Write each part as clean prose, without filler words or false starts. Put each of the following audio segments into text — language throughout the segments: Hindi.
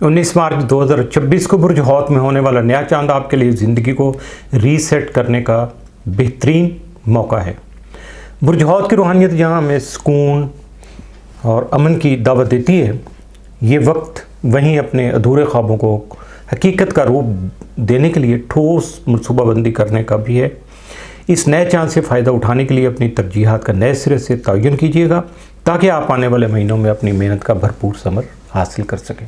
19 मार्च 2026 को बुर्ज हौत में होने वाला नया चांद आपके लिए ज़िंदगी को रीसेट करने का बेहतरीन मौका है। बुर्ज हौत की रूहानियत जहाँ हमें सुकून और अमन की दावत देती है, ये वक्त वहीं अपने अधूरे ख्वाबों को हकीकत का रूप देने के लिए ठोस मनसूबाबंदी करने का भी है। इस नए चांद से फ़ायदा उठाने के लिए अपनी तरजीहात का नए सिरे से तयन कीजिएगा ताकि आप आने वाले महीनों में अपनी मेहनत का भरपूर समर हासिल कर सकें।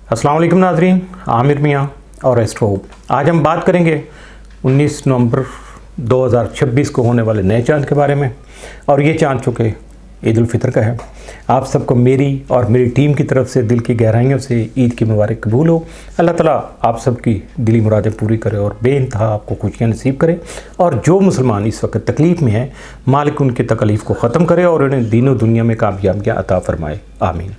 अस्सलाम वालेकुम नाज़रीन, आमिर मियाँ और एस्ट्रो। आज हम बात करेंगे 19 नवंबर 2026 को होने वाले नए चांद के बारे में। और ये चांद चूँकि ईद उल फितर का है, आप सबको मेरी और मेरी टीम की तरफ से दिल की गहराइयों से ईद की मुबारक कबूल हो। अल्लाह ताला आप सबकी दिली मुरादें पूरी करे और बेइंतहा आपको खुशियाँ नसीब करे। और जो मुसलमान इस वक्त तकलीफ़ में हैं, मालिक उनकी तकलीफ़ को ख़त्म करे और उन्हें दीनों दुनिया में कामयाबियाँ अता फ़रमाए, आमीन।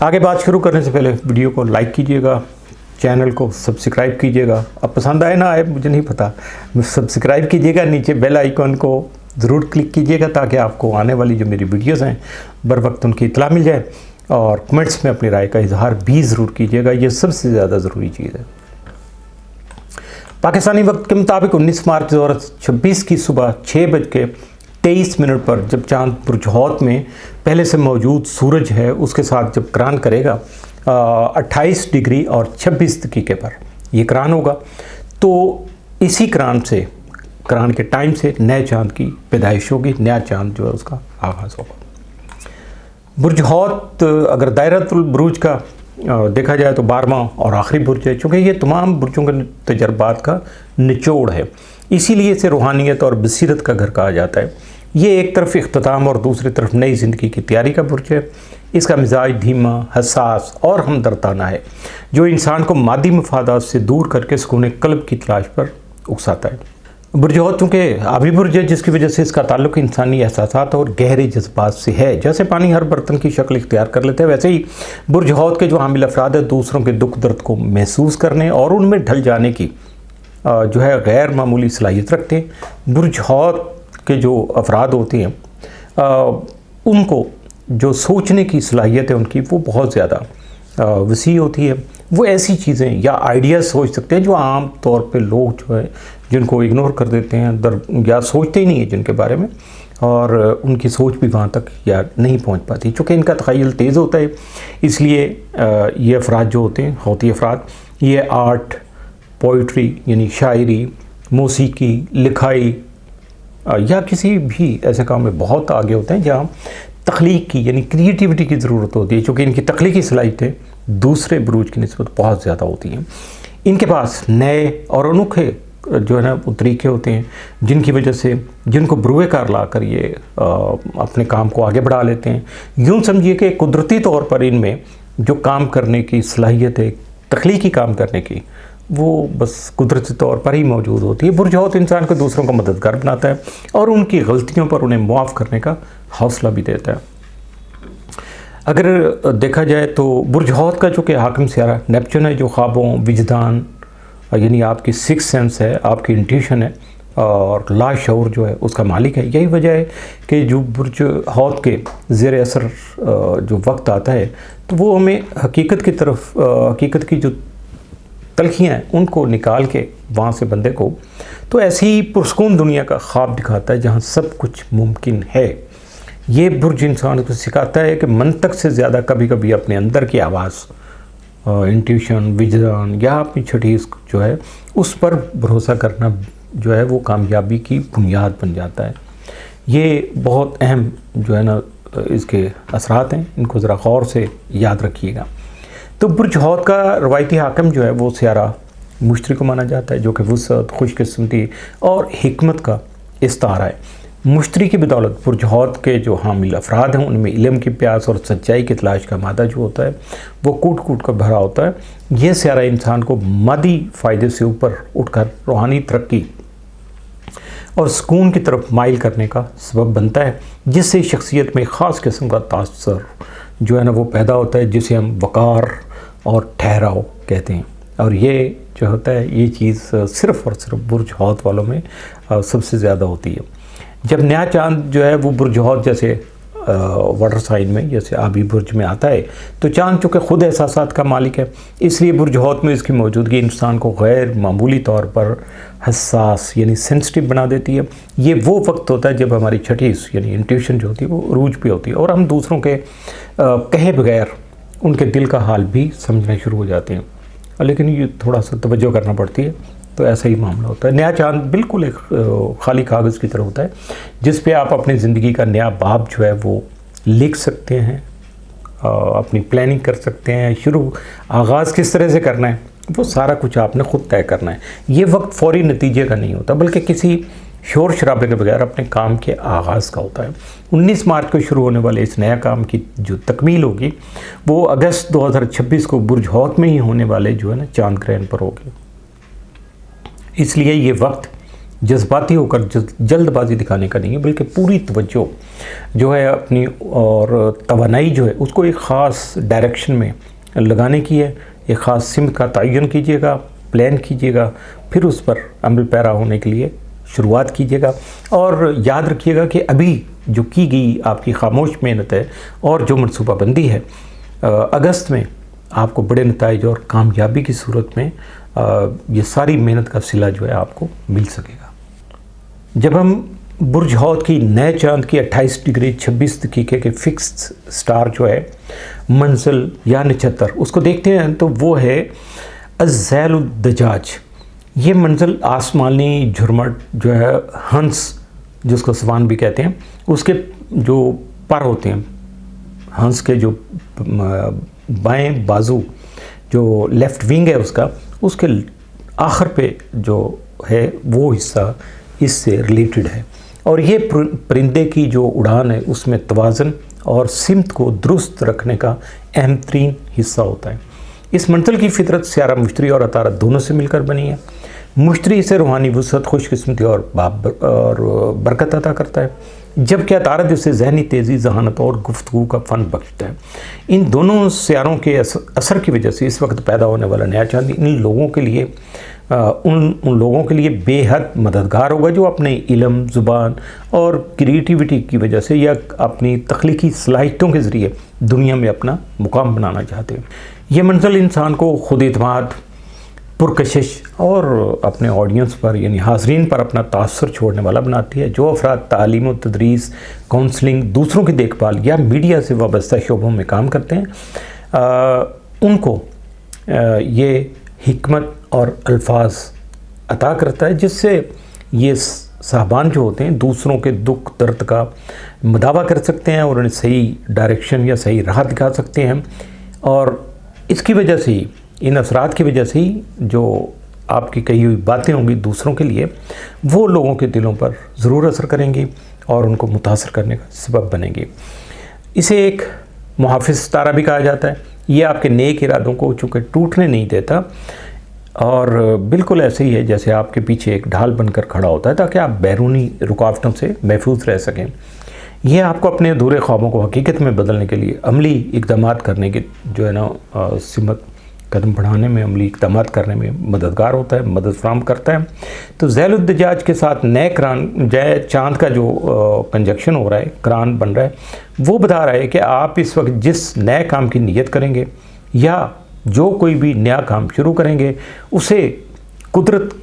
आगे बात शुरू करने से पहले वीडियो को लाइक कीजिएगा, चैनल को सब्सक्राइब कीजिएगा। अब पसंद आए ना आए मुझे नहीं पता, सब्सक्राइब कीजिएगा, नीचे बेल आइकन को ज़रूर क्लिक कीजिएगा ताकि आपको आने वाली जो मेरी वीडियोस हैं बर वक्त उनकी इत्तला मिल जाए। और कमेंट्स में अपनी राय का इजहार भी ज़रूर कीजिएगा, ये सबसे ज़्यादा ज़रूरी चीज़ है। पाकिस्तानी वक्त के मुताबिक 19 मार्च 2026 की सुबह 6:23 पर जब चाँद बुर्ज हौत में पहले से मौजूद सूरज है उसके साथ जब करान करेगा 28 डिग्री और 26 दकीके पर ये करान होगा, तो इसी करान के टाइम से नए चांद की पैदाइश होगी, नया चांद जो है उसका आगाज़ होगा। बुर्ज हौत अगर दायरतुल बुरूज का देखा जाए तो 12वां और आखिरी बुर्ज है, चूँकि ये तमाम बुर्जों के तजर्बात का निचोड़ है, इसीलिए इसे रूहानियत और बसीरत का घर कहा जाता है। ये एक तरफ इख्तिताम और दूसरी तरफ नई ज़िंदगी की तैयारी का बुर्ज है। इसका मिजाज धीमा, हसास और हमदर्दाना है, जो इंसान को मादी मफादात से दूर करके सुकून क़ल्ब की तलाश पर उकसाता है। बुर्ज हौत चूँकि आबी बुर्ज है, जिसकी वजह से इसका ताल्लुक इंसानी एहसासात और गहरे जज्बात से है। जैसे पानी हर बर्तन की शक्ल इख्तियार कर लेते हैं, वैसे ही बुर्ज हौत के जो हामिल अफराद है दूसरों के दुख दर्द को महसूस करने और उनमें ढल जाने की जो है गैर मामूली सलाहियत रखते हैं। बुर्ज हौत के जो अफराद होते हैं उनको जो सोचने की सलाहियत है उनकी वो बहुत ज़्यादा वसी होती है। वो ऐसी चीज़ें या आइडियाज़ सोच सकते हैं जो आम तौर पे लोग जो है जिनको इग्नोर कर देते हैं या सोचते ही नहीं है जिनके बारे में, और उनकी सोच भी वहाँ तक या नहीं पहुँच पाती। चूँकि इनका तख़य्युल तेज़ होता है, इसलिए ये अफराद जो होते हैं हौती अफराद, ये आर्ट, पोइट्री यानी शायरी, मौसीकी, लिखाई या किसी भी ऐसे काम में बहुत आगे होते हैं जहाँ तख्लीक की यानी क्रिएटिविटी की ज़रूरत होती है। चूँकि इनकी तख्लीकी सलाहियतें दूसरे बुरूज की निस्बत बहुत ज़्यादा होती हैं। इनके पास नए और अनोखे जो है ना वो तरीके होते हैं जिनकी वजह से जिनको बरूए कार ला कर ये अपने काम को आगे बढ़ा लेते हैं। यूँ समझिए कि कुदरती तौर पर इनमें जो काम करने की सलाहियत है, तख्लीकी काम करने की, वो बस कुदरती तौर पर ही मौजूद होती है। बुर्ज हौत इंसान को दूसरों का मददगार बनाता है और उनकी गलतियों पर उन्हें मुआफ़ करने का हौसला भी देता है। अगर देखा जाए तो बुर्ज हौत का जो कि हाकिम सियारा नेपच्यून है, जो ख्वाबों, विजदान यानी आपकी सिक्स सेंस है, आपकी इंट्यूशन है और लाशऊर जो है उसका मालिक है। यही वजह है कि जो बुर्ज हौत के ज़ेर असर जो वक्त आता है तो वो हमें हकीकत की तरफ, हकीकत की जो तलखियाँ हैं उनको निकाल के वहाँ से बंदे को तो ऐसी पुरस्कून दुनिया का ख्वाब दिखाता है जहाँ सब कुछ मुमकिन है। ये बुर्ज इंसान को सिखाता है कि मंतक से ज़्यादा कभी कभी अपने अंदर की आवाज़, इंट्यूशन, विजदान या अपनी छठी जो है उस पर भरोसा करना जो है वो कामयाबी की बुनियाद बन जाता है। ये बहुत अहम जो है ना इसके असरात हैं, इनको ज़रा गौर से याद रखिएगा। तो बुर्ज हौत का रवायती हाकिम जो है वो सियारा मुश्तरी को माना जाता है, जो कि वुसअत, खुशकिस्मती और हिकमत का इस्तारा है। मुश्तरी की बदौलत बुर्ज हौत के जो हामिल अफराद हैं उनमें इल्म की प्यास और सच्चाई की तलाश का मादा जो होता है वो कूट कूट कर भरा होता है। ये सियारा इंसान को मादी फ़ायदे से ऊपर उठकर रूहानी तरक्की और सुकून की तरफ माइल करने का सबब बनता है, जिससे शख्सियत में ख़ास किस्म का तासर जो है ना वो पैदा होता है, जिसे हम वक़ार और ठहराव कहते हैं। और ये जो होता है ये चीज़ सिर्फ़ और सिर्फ बुर्ज हौत वालों में सबसे ज़्यादा होती है। जब नया चांद जो है वो बुर्ज हौत जैसे वाटर साइन में जैसे आबी बुर्ज में आता है तो चांद चूँकि ख़ुद एहसासात का मालिक है, इसलिए बुर्ज हौत में इसकी मौजूदगी इंसान को गैर मामूली तौर पर हसास यानी सेंसिटिव बना देती है। ये वो वक्त होता है जब हमारी छठी यानी इंट्यूशन जो होती है वो अरूज पे होती है और हम दूसरों के कहे बगैर उनके दिल का हाल भी समझना शुरू हो जाते हैं। लेकिन ये थोड़ा सा तवज्जो करना पड़ती है, तो ऐसा ही मामला होता है। नया चांद बिल्कुल एक खाली कागज़ की तरह होता है जिस पे आप अपनी ज़िंदगी का नया बाब जो है वो लिख सकते हैं, अपनी प्लानिंग कर सकते हैं, शुरू आगाज़ किस तरह से करना है वो सारा कुछ आपने ख़ुद तय करना है। ये वक्त फ़ौरी नतीजे का नहीं होता बल्कि किसी शोर शराबे के बगैर अपने काम के आगाज़ का होता है। 19 मार्च को शुरू होने वाले इस नया काम की जो तकमील होगी वो अगस्त 2026 को बुर्ज हौत में ही होने वाले जो है ना चांद ग्रहण पर होगी। इसलिए ये वक्त जज्बाती होकर जल्दबाजी दिखाने का नहीं है बल्कि पूरी तवज्जो जो है अपनी और तवानाई जो है उसको एक ख़ास डायरेक्शन में लगाने की है। एक ख़ास सिमत का तयन कीजिएगा, प्लान कीजिएगा, फिर उस पर अमल पैरा होने के लिए शुरुआत कीजिएगा। और याद रखिएगा कि अभी जो की गई आपकी खामोश मेहनत है और जो मनसूबाबंदी है अगस्त में आपको बड़े नताइज और कामयाबी की सूरत में ये सारी मेहनत का सिला जो है आपको मिल सकेगा। जब हम बुर्ज हौत की नए चांद की 28 डिग्री 26 दकीके के फिक्स्ड स्टार जो है मंजिल या नक्षत्र उसको देखते हैं तो वो है अज़्ज़ैलुद्दजाज। ये मंजिल आसमानी झुरमट जो है हंस जिसको स्वान भी कहते हैं उसके जो पर होते हैं, हंस के जो बाएं बाजू जो लेफ़्ट विंग है उसके आखिर पे जो है वो हिस्सा इससे रिलेटेड है। और ये परिंदे की जो उड़ान है उसमें तवाज़न और सिमत को दुरुस्त रखने का अहम तरीन हिस्सा होता है। इस मंजिल की फितरत स्यारा मुश्तरी और अतारत दोनों से मिलकर बनी है। मुश्तरी से रूहानी वुसअत, खुशकिस्मती और बरकत अता करता है, जबकि अतारत इसे जहनी तेज़ी, जहानत और गुफ्तगू का फ़न बख्शता है। इन दोनों स्यारों के असर की वजह से इस वक्त पैदा होने वाला नया चांद इन लोगों के लिए उन लोगों के लिए बेहद मददगार होगा जो अपने इल्म, ज़ुबान और क्रिएटिविटी की वजह से या अपनी तख्लीकी सलाहियतों के ज़रिए दुनिया में अपना मुकाम बनाना चाहते हैं। ये मंजिल इंसान को खुद एतमाद, पुरकशिश और अपने ऑडियंस पर यानी हाज़रीन पर अपना तासुर छोड़ने वाला बनाती है। जो अफराद तालीम व तदरीस, काउंसलिंग, दूसरों की देखभाल या मीडिया से वाबस्ता शोबों में काम करते हैं उनको ये हिकमत और अल्फाज अता करता है जिससे ये साहबान जो होते हैं दूसरों के दुख दर्द का मदावा कर सकते हैं और उन्हें सही डायरेक्शन या सही राह दिखा सकते हैं। और इसकी वजह से ही, इन असरात की वजह से ही जो आपकी कही हुई बातें होंगी दूसरों के लिए वो लोगों के दिलों पर ज़रूर असर करेंगी और उनको मुतासर करने का सबब बनेंगी। इसे एक मुहाफ़िज़ सितारा भी कहा जाता है। ये आपके नेक इरादों को चूँकि टूटने नहीं देता और बिल्कुल ऐसे ही है जैसे आपके पीछे एक ढाल बनकर खड़ा होता है ताकि आप बैरूनी रुकावटों से महफूज रह सकें। यह आपको अपने अधूरे ख्वाबों को हकीकत में बदलने के लिए अमली इक़दाम करने के जो है ना सिमत कदम बढ़ाने में, अमली इक़दाम करने में मददगार होता है, मदद फराहम करता है। तो ज़ैलुद्दजाज के साथ नए करान चांद का जो कंजक्शन हो रहा है, करान बन रहा है, वो बता रहा है कि आप इस वक्त जिस नए काम की नीयत करेंगे या जो कोई भी नया काम शुरू करेंगे उसे कुदरत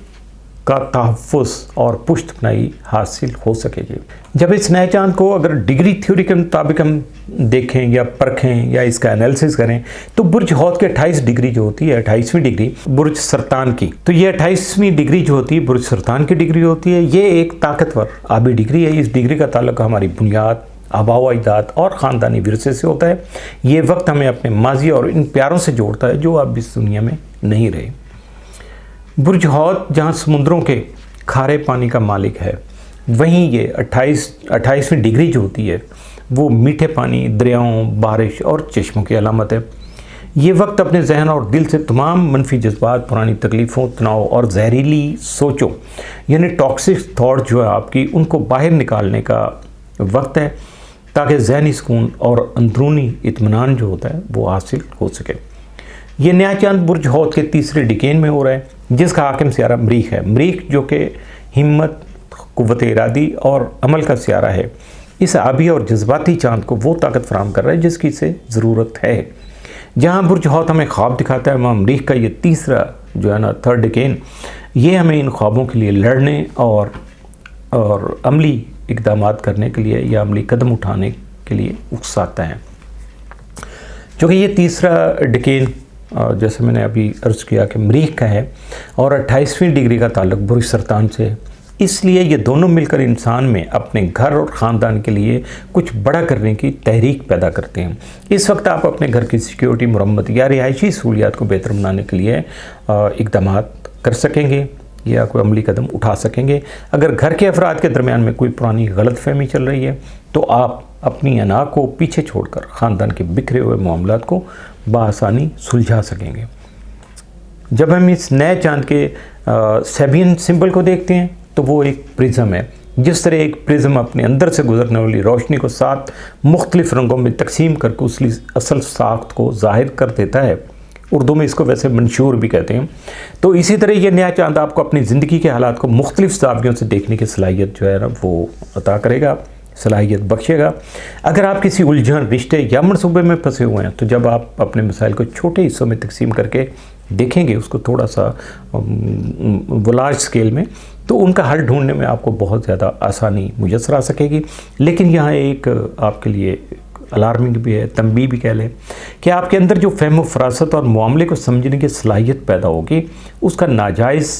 का तहफ़्फ़ुज़ और पुश्तपनाही हासिल हो सकेगी। जब इस नए चांद को अगर डिग्री थ्योरी के मुताबिक हम देखें या परखें या इसका एनालिसिस करें तो बुर्ज हौत की 28 डिग्री जो होती है, 28वीं डिग्री बुर्ज सरतान की, तो ये 28वीं डिग्री जो होती है बुर्ज सरतान की डिग्री होती है। ये एक ताकतवर आबी डिग्री है। इस डिग्री का ताल्लुक हमारी बुनियाद, आबा व अजदाद और ख़ानदानी विरसे से होता है। ये वक्त हमें अपने माजी और इन प्यारों से जोड़ता है जो अब इस दुनिया में नहीं रहे। बुर्ज हौत जहाँ समुद्रों के खारे पानी का मालिक है, वहीं ये 28वीं डिग्री जो होती है वो मीठे पानी, दरियाओं, बारिश और चश्मों की अलामत है। ये वक्त अपने जहन और दिल से तमाम मनफी जज्बात, पुरानी तकलीफ़ों, तनाव और जहरीली सोचों यानी टॉक्सिक थॉट जो है आपकी, उनको बाहर निकालने का वक्त है ताकि ज़हनी सुकून और अंदरूनी इत्मीनान जो होता है वो हासिल हो सके। ये नया चांद बुर्ज हौत के तीसरे डिकेन में हो रहा है, जिसका हाकिम सियारा मरीख है। मरीख जो कि हिम्मत, कुव्वत इरादी और अमल का सियारा है, इस आबी और जज्बाती चांद को वो ताकत फराहम कर रहा है जिसकी इसे ज़रूरत है। जहाँ बुर्ज हौत हमें ख्वाब दिखाता है, वहाँ मरीख का ये तीसरा जो है ना, थर्ड डिकेन, ये हमें इन ख्वाबों के लिए लड़ने और अमली इक़दाम करने के लिए या अमली कदम उठाने के लिए उकसाता है। क्योंकि ये तीसरा डिकेन जैसे मैंने अभी अर्ज़ किया कि मरीख का है और 28वीं डिग्री का ताल्लुक़ बुर्ज सरतान से है, इसलिए ये दोनों मिलकर इंसान में अपने घर और ख़ानदान के लिए कुछ बड़ा करने की तहरीक पैदा करते हैं। इस वक्त आप अपने घर की सिक्योरिटी, मुरम्मत या रिहायशी सहूलियात को बेहतर बनाने के लिए इक़दाम कर सकेंगे या कोई अमली कदम उठा सकेंगे। अगर घर के अफराद के दरमियान में कोई पुरानी गलतफहमी चल रही है तो आप अपनी अना को पीछे छोड़कर ख़ानदान के बिखरे हुए मामलात को बआसानी सुलझा सकेंगे। जब हम इस नए चांद के सेबियन सिंबल को देखते हैं तो वो एक प्रिज्म है। जिस तरह एक प्रिज्म अपने अंदर से गुजरने वाली रोशनी को 7 मुख्तलिफ रंगों में तकसीम करके उसकी असल साख्त को ज़ाहिर कर देता है, उर्दू में इसको वैसे मंशूर भी कहते हैं, तो इसी तरह ये नया चांद आपको अपनी ज़िंदगी के हालात को मुख्तलिफ ज़ावियों से देखने की सलाहियत जो है ना वो अता करेगा, सलाहियत बख्शेगा। अगर आप किसी उलझन, रिश्ते या मनसूबे में फंसे हुए हैं तो जब आप अपने मसाइल को छोटे हिस्सों में तकसीम करके देखेंगे, उसको थोड़ा सा लार्ज स्केल में, तो उनका हल ढूंढने में आपको बहुत ज़्यादा आसानी मुयस्सर आ सकेगी। लेकिन यहाँ एक आपके लिए अलार्मिंग भी है, तंबीह भी कह लें, कि आपके अंदर जो फ़हम फरासत और मामले को समझने की सलाहियत पैदा होगी, उसका नाजायज़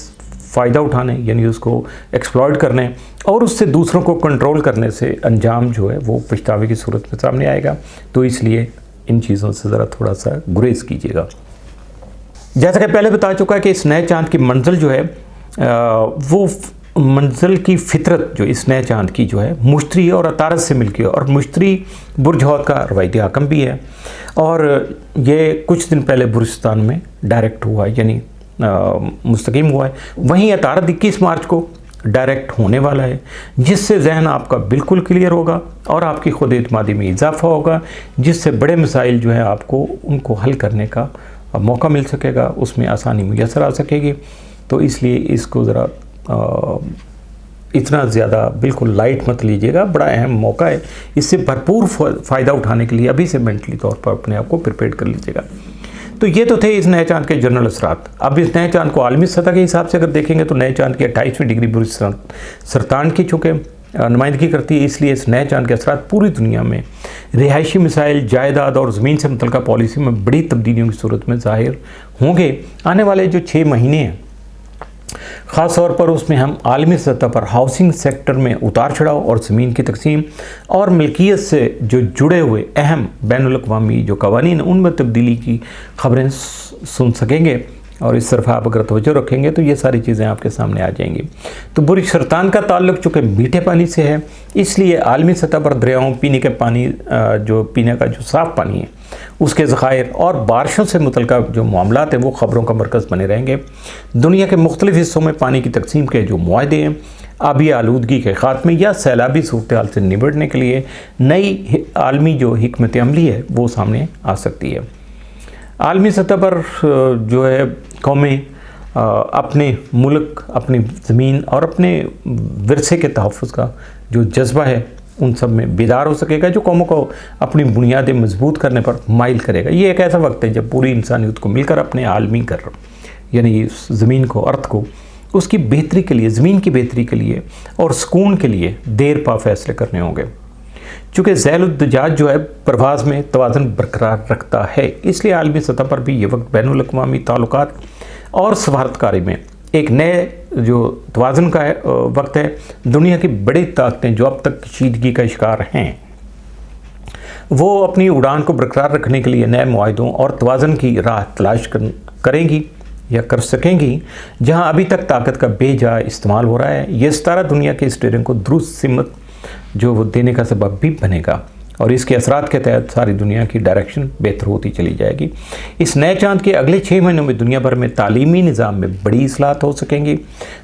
फ़ायदा उठाने यानी उसको एक्सप्लॉइट करने और उससे दूसरों को कंट्रोल करने से अंजाम जो है वो पछतावे की सूरत में सामने आएगा। तो इसलिए इन चीज़ों से ज़रा थोड़ा सा गुरेज कीजिएगा। जैसा कि पहले बता चुका है कि इस नए चांद की मंजिल जो है वो मंजिल की फितरत जो इस नए चांद की जो है मुश्तरी और अतारत से मिलकर, और मुश्तरी बुर्ज हौत का रवायती हाकम भी है और ये कुछ दिन पहले बुर्जिस्तान में डायरेक्ट हुआ है, यानी मुस्तकीम हुआ है। वहीं अतारत 21 मार्च को डायरेक्ट होने वाला है, जिससे जहन आपका बिल्कुल क्लियर होगा और आपकी खुद एतमादी में इजाफा होगा, जिससे बड़े मसाइल जो है आपको उनको हल करने का मौका मिल सकेगा, उसमें आसानी मुयस्सर आ सकेगी। तो इसलिए इसको ज़रा इतना ज़्यादा बिल्कुल लाइट मत लीजिएगा, बड़ा अहम मौका है। इससे भरपूर फ़ायदा उठाने के लिए अभी से मेंटली तौर पर अपने आप को प्रिपेयर कर लीजिएगा। तो ये तो थे इस नए चांद के जनरल असरात। अब इस नए चांद को आलमी सतह के हिसाब से अगर देखेंगे तो नए चांद की 28वीं डिग्री बुर्ज सरतान की चूँकि नुमाइंदगी करती है, इसलिए इस नए चांद के असरात पूरी दुनिया में रिहायशी मिसाइल, जायदाद और ज़मीन से मुतल्लिक़ पॉलिसी में बड़ी तब्दीलियों की सूरत में ज़ाहिर होंगे। आने वाले जो 6 महीने हैं, ख़ास तौर पर उसमें हम आलमी सतह पर हाउसिंग सेक्टर में उतार चढ़ाव और ज़मीन की तकसीम और मिल्कियत से जो जुड़े हुए अहम बैनुल-अक़वामी जो कवानीन, उनमें तब्दीली की ख़बरें सुन सकेंगे। और इस तरफ आप अगर तवज्जो रखेंगे तो ये सारी चीज़ें आपके सामने आ जाएंगी। तो बुर्ज सरतान का ताल्लुक़ चूँकि मीठे पानी से है, इसलिए आलमी सतह पर दरियाओं, पीने के पानी, जो पीने का जो साफ़ पानी है उसके ज़खायर और बारिशों से मुतल्लिक़ जो मामलात हैं वो ख़बरों का मरकज़ बने रहेंगे। दुनिया के मुख्तलिफ़ हिस्सों में पानी की तकसीम के जो मुआहदे हैं, आबी आलूदगी के ख़ात्मे या सैलाबी सूरत हाल से निपटने के लिए नई आलमी जो हिकमत अमली है वो सामने आ सकती है। आलमी सतह पर जो है कौमें अपने मुल्क, अपनी ज़मीन और अपने विरसे के तहफ़्फ़ुज़ का जो जज्बा है उन सब में बेदार हो सकेगा, जो कौमों को अपनी बुनियादें मजबूत करने पर माइल करेगा। ये एक ऐसा वक्त है जब पूरी इंसानियत को मिलकर अपने आलमी घर यानी ज़मीन को, अर्थ को, उसकी बेहतरी के लिए, ज़मीन की बेहतरी के लिए और सुकून के लिए देर पा फैसले करने होंगे। चूँकि ज़ैल-उद-दजाज जो है परवाज़ में तवाज़ुन बरकरार रखता है, इसलिए आलमी सतह पर भी ये वक्त बैनुल-अक़वामी ताल्लुकात और सफारतकारी में एक नए जो तवाज़ुन का वक्त है। दुनिया की बड़ी ताकतें जो अब तक कशीदगी का शिकार हैं, वो अपनी उड़ान को बरकरार रखने के लिए नए मुआहदों और तवाज़ुन की राह तलाश करेंगी या कर सकेंगी। जहाँ अभी तक ताकत का बेजा इस्तेमाल हो रहा है, ये सितारा दुनिया के स्टीयरिंग को दुरुस्त सिमत जो वो देने का सबब भी बनेगा और इसके असरात के तहत सारी दुनिया की डायरेक्शन बेहतर होती चली जाएगी। इस नए चांद के अगले 6 महीनों में दुनिया भर में तालीमी निज़ाम में बड़ी इस्लाहत हो सकेंगी।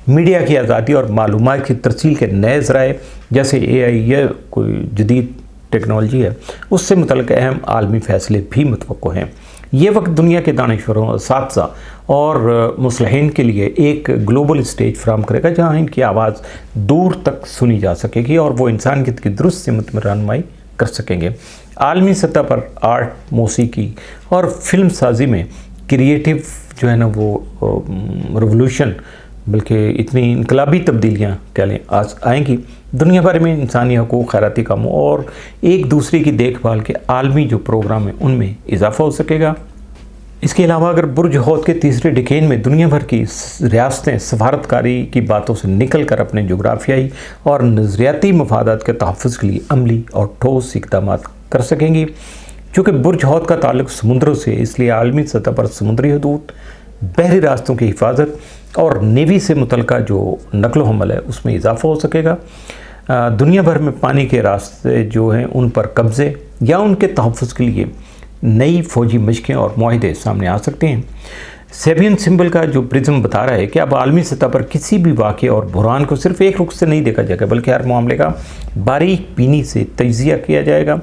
मीडिया की आज़ादी और मालूमात की तरसील के नए ज़राए जैसे AI या कोई जदीद टेक्नोलॉजी है, उससे मुतल्लिक़ अहम आलमी फ़ैसले भी मुतवक्को हैं। ये वक्त दुनिया के दानिशवरों, असातिज़ा और मुस्लिहीन के लिए एक ग्लोबल स्टेज फराहम करेगा जहाँ इनकी आवाज़ दूर तक सुनी जा सकेगी और वो इंसानियत की दुरुस्त सिमत में रहनुमाई कर सकेंगे। आलमी सतह पर आर्ट, मौसीकी और फिल्म साजी में क्रिएटिव जो है ना वो रिवोल्यूशन, बल्कि इतनी इनकलाबी तब्दीलियाँ कह लें आज आएंगी। दुनिया भर में इंसानी हकूक़, खैराती कामों और एक दूसरे की देखभाल के आलमी जो प्रोग्राम हैं उनमें इजाफा हो सकेगा। इसके अलावा अगर बुर्ज हौद के तीसरे डिकेन में दुनिया भर की रियासतें सफारतकारी की बातों से निकल कर अपने जोग्राफियाई और नज़रियाती मफादात के तहफ़्फ़ुज़ के लिए अमली और ठोस इक़दाम कर सकेंगी। चूँकि बुर्ज हौद का ताल्लुक़ समुद्रों से, इसलिए आलमी सतह पर समुद्री हदूद, बहरी रास्तों की हिफाजत और नेवी से मुतल्लिक़ जो नकलो हमल है उसमें इजाफा हो सकेगा। दुनिया भर में पानी के रास्ते जो हैं उन पर कब्ज़े या उनके तहफ़्फ़ुज़ के लिए नई फ़ौजी मशक़ें और मुआहदे सामने आ सकते हैं। सेबियन सिंबल का जो प्रिज्म बता रहा है कि अब आलमी सतह पर किसी भी वाक़े और बुरान को सिर्फ एक रुख से नहीं देखा जाएगा, बल्कि हर मामले का बारीक बीनी से तजिया किया जाएगा।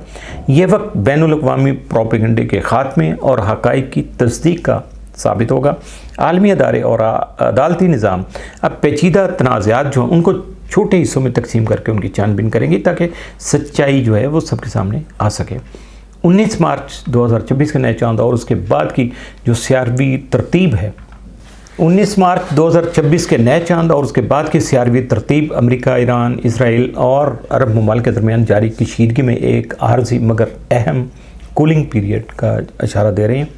यह वक्त बैनुल-अक़वामी प्रोपेगेंडे के ख़ात्मे और हक़ाइक़ की तस्दीक का साबित होगा। आलमी अदारे और अदालती निज़ाम अब पेचीदा तनाज़ात जो हैं उनको छोटे हिस्सों में तकसीम करके उनकी छानबीन करेंगी ताकि सच्चाई जो है वो सबके सामने आ सके। 19 मार्च 2026 के नए चांद और उसके बाद की जो सियारवी तरतीब है, 19 मार्च 2026 के नए चांद और उसके बाद की सियारवी तरतीब अमेरिका, ईरान, इसराइल और अरब ममालिक के दरमियान जारी कशीदगी में एक आर्जी मगर अहम कूलिंग पीरियड का इशारा दे रहे हैं।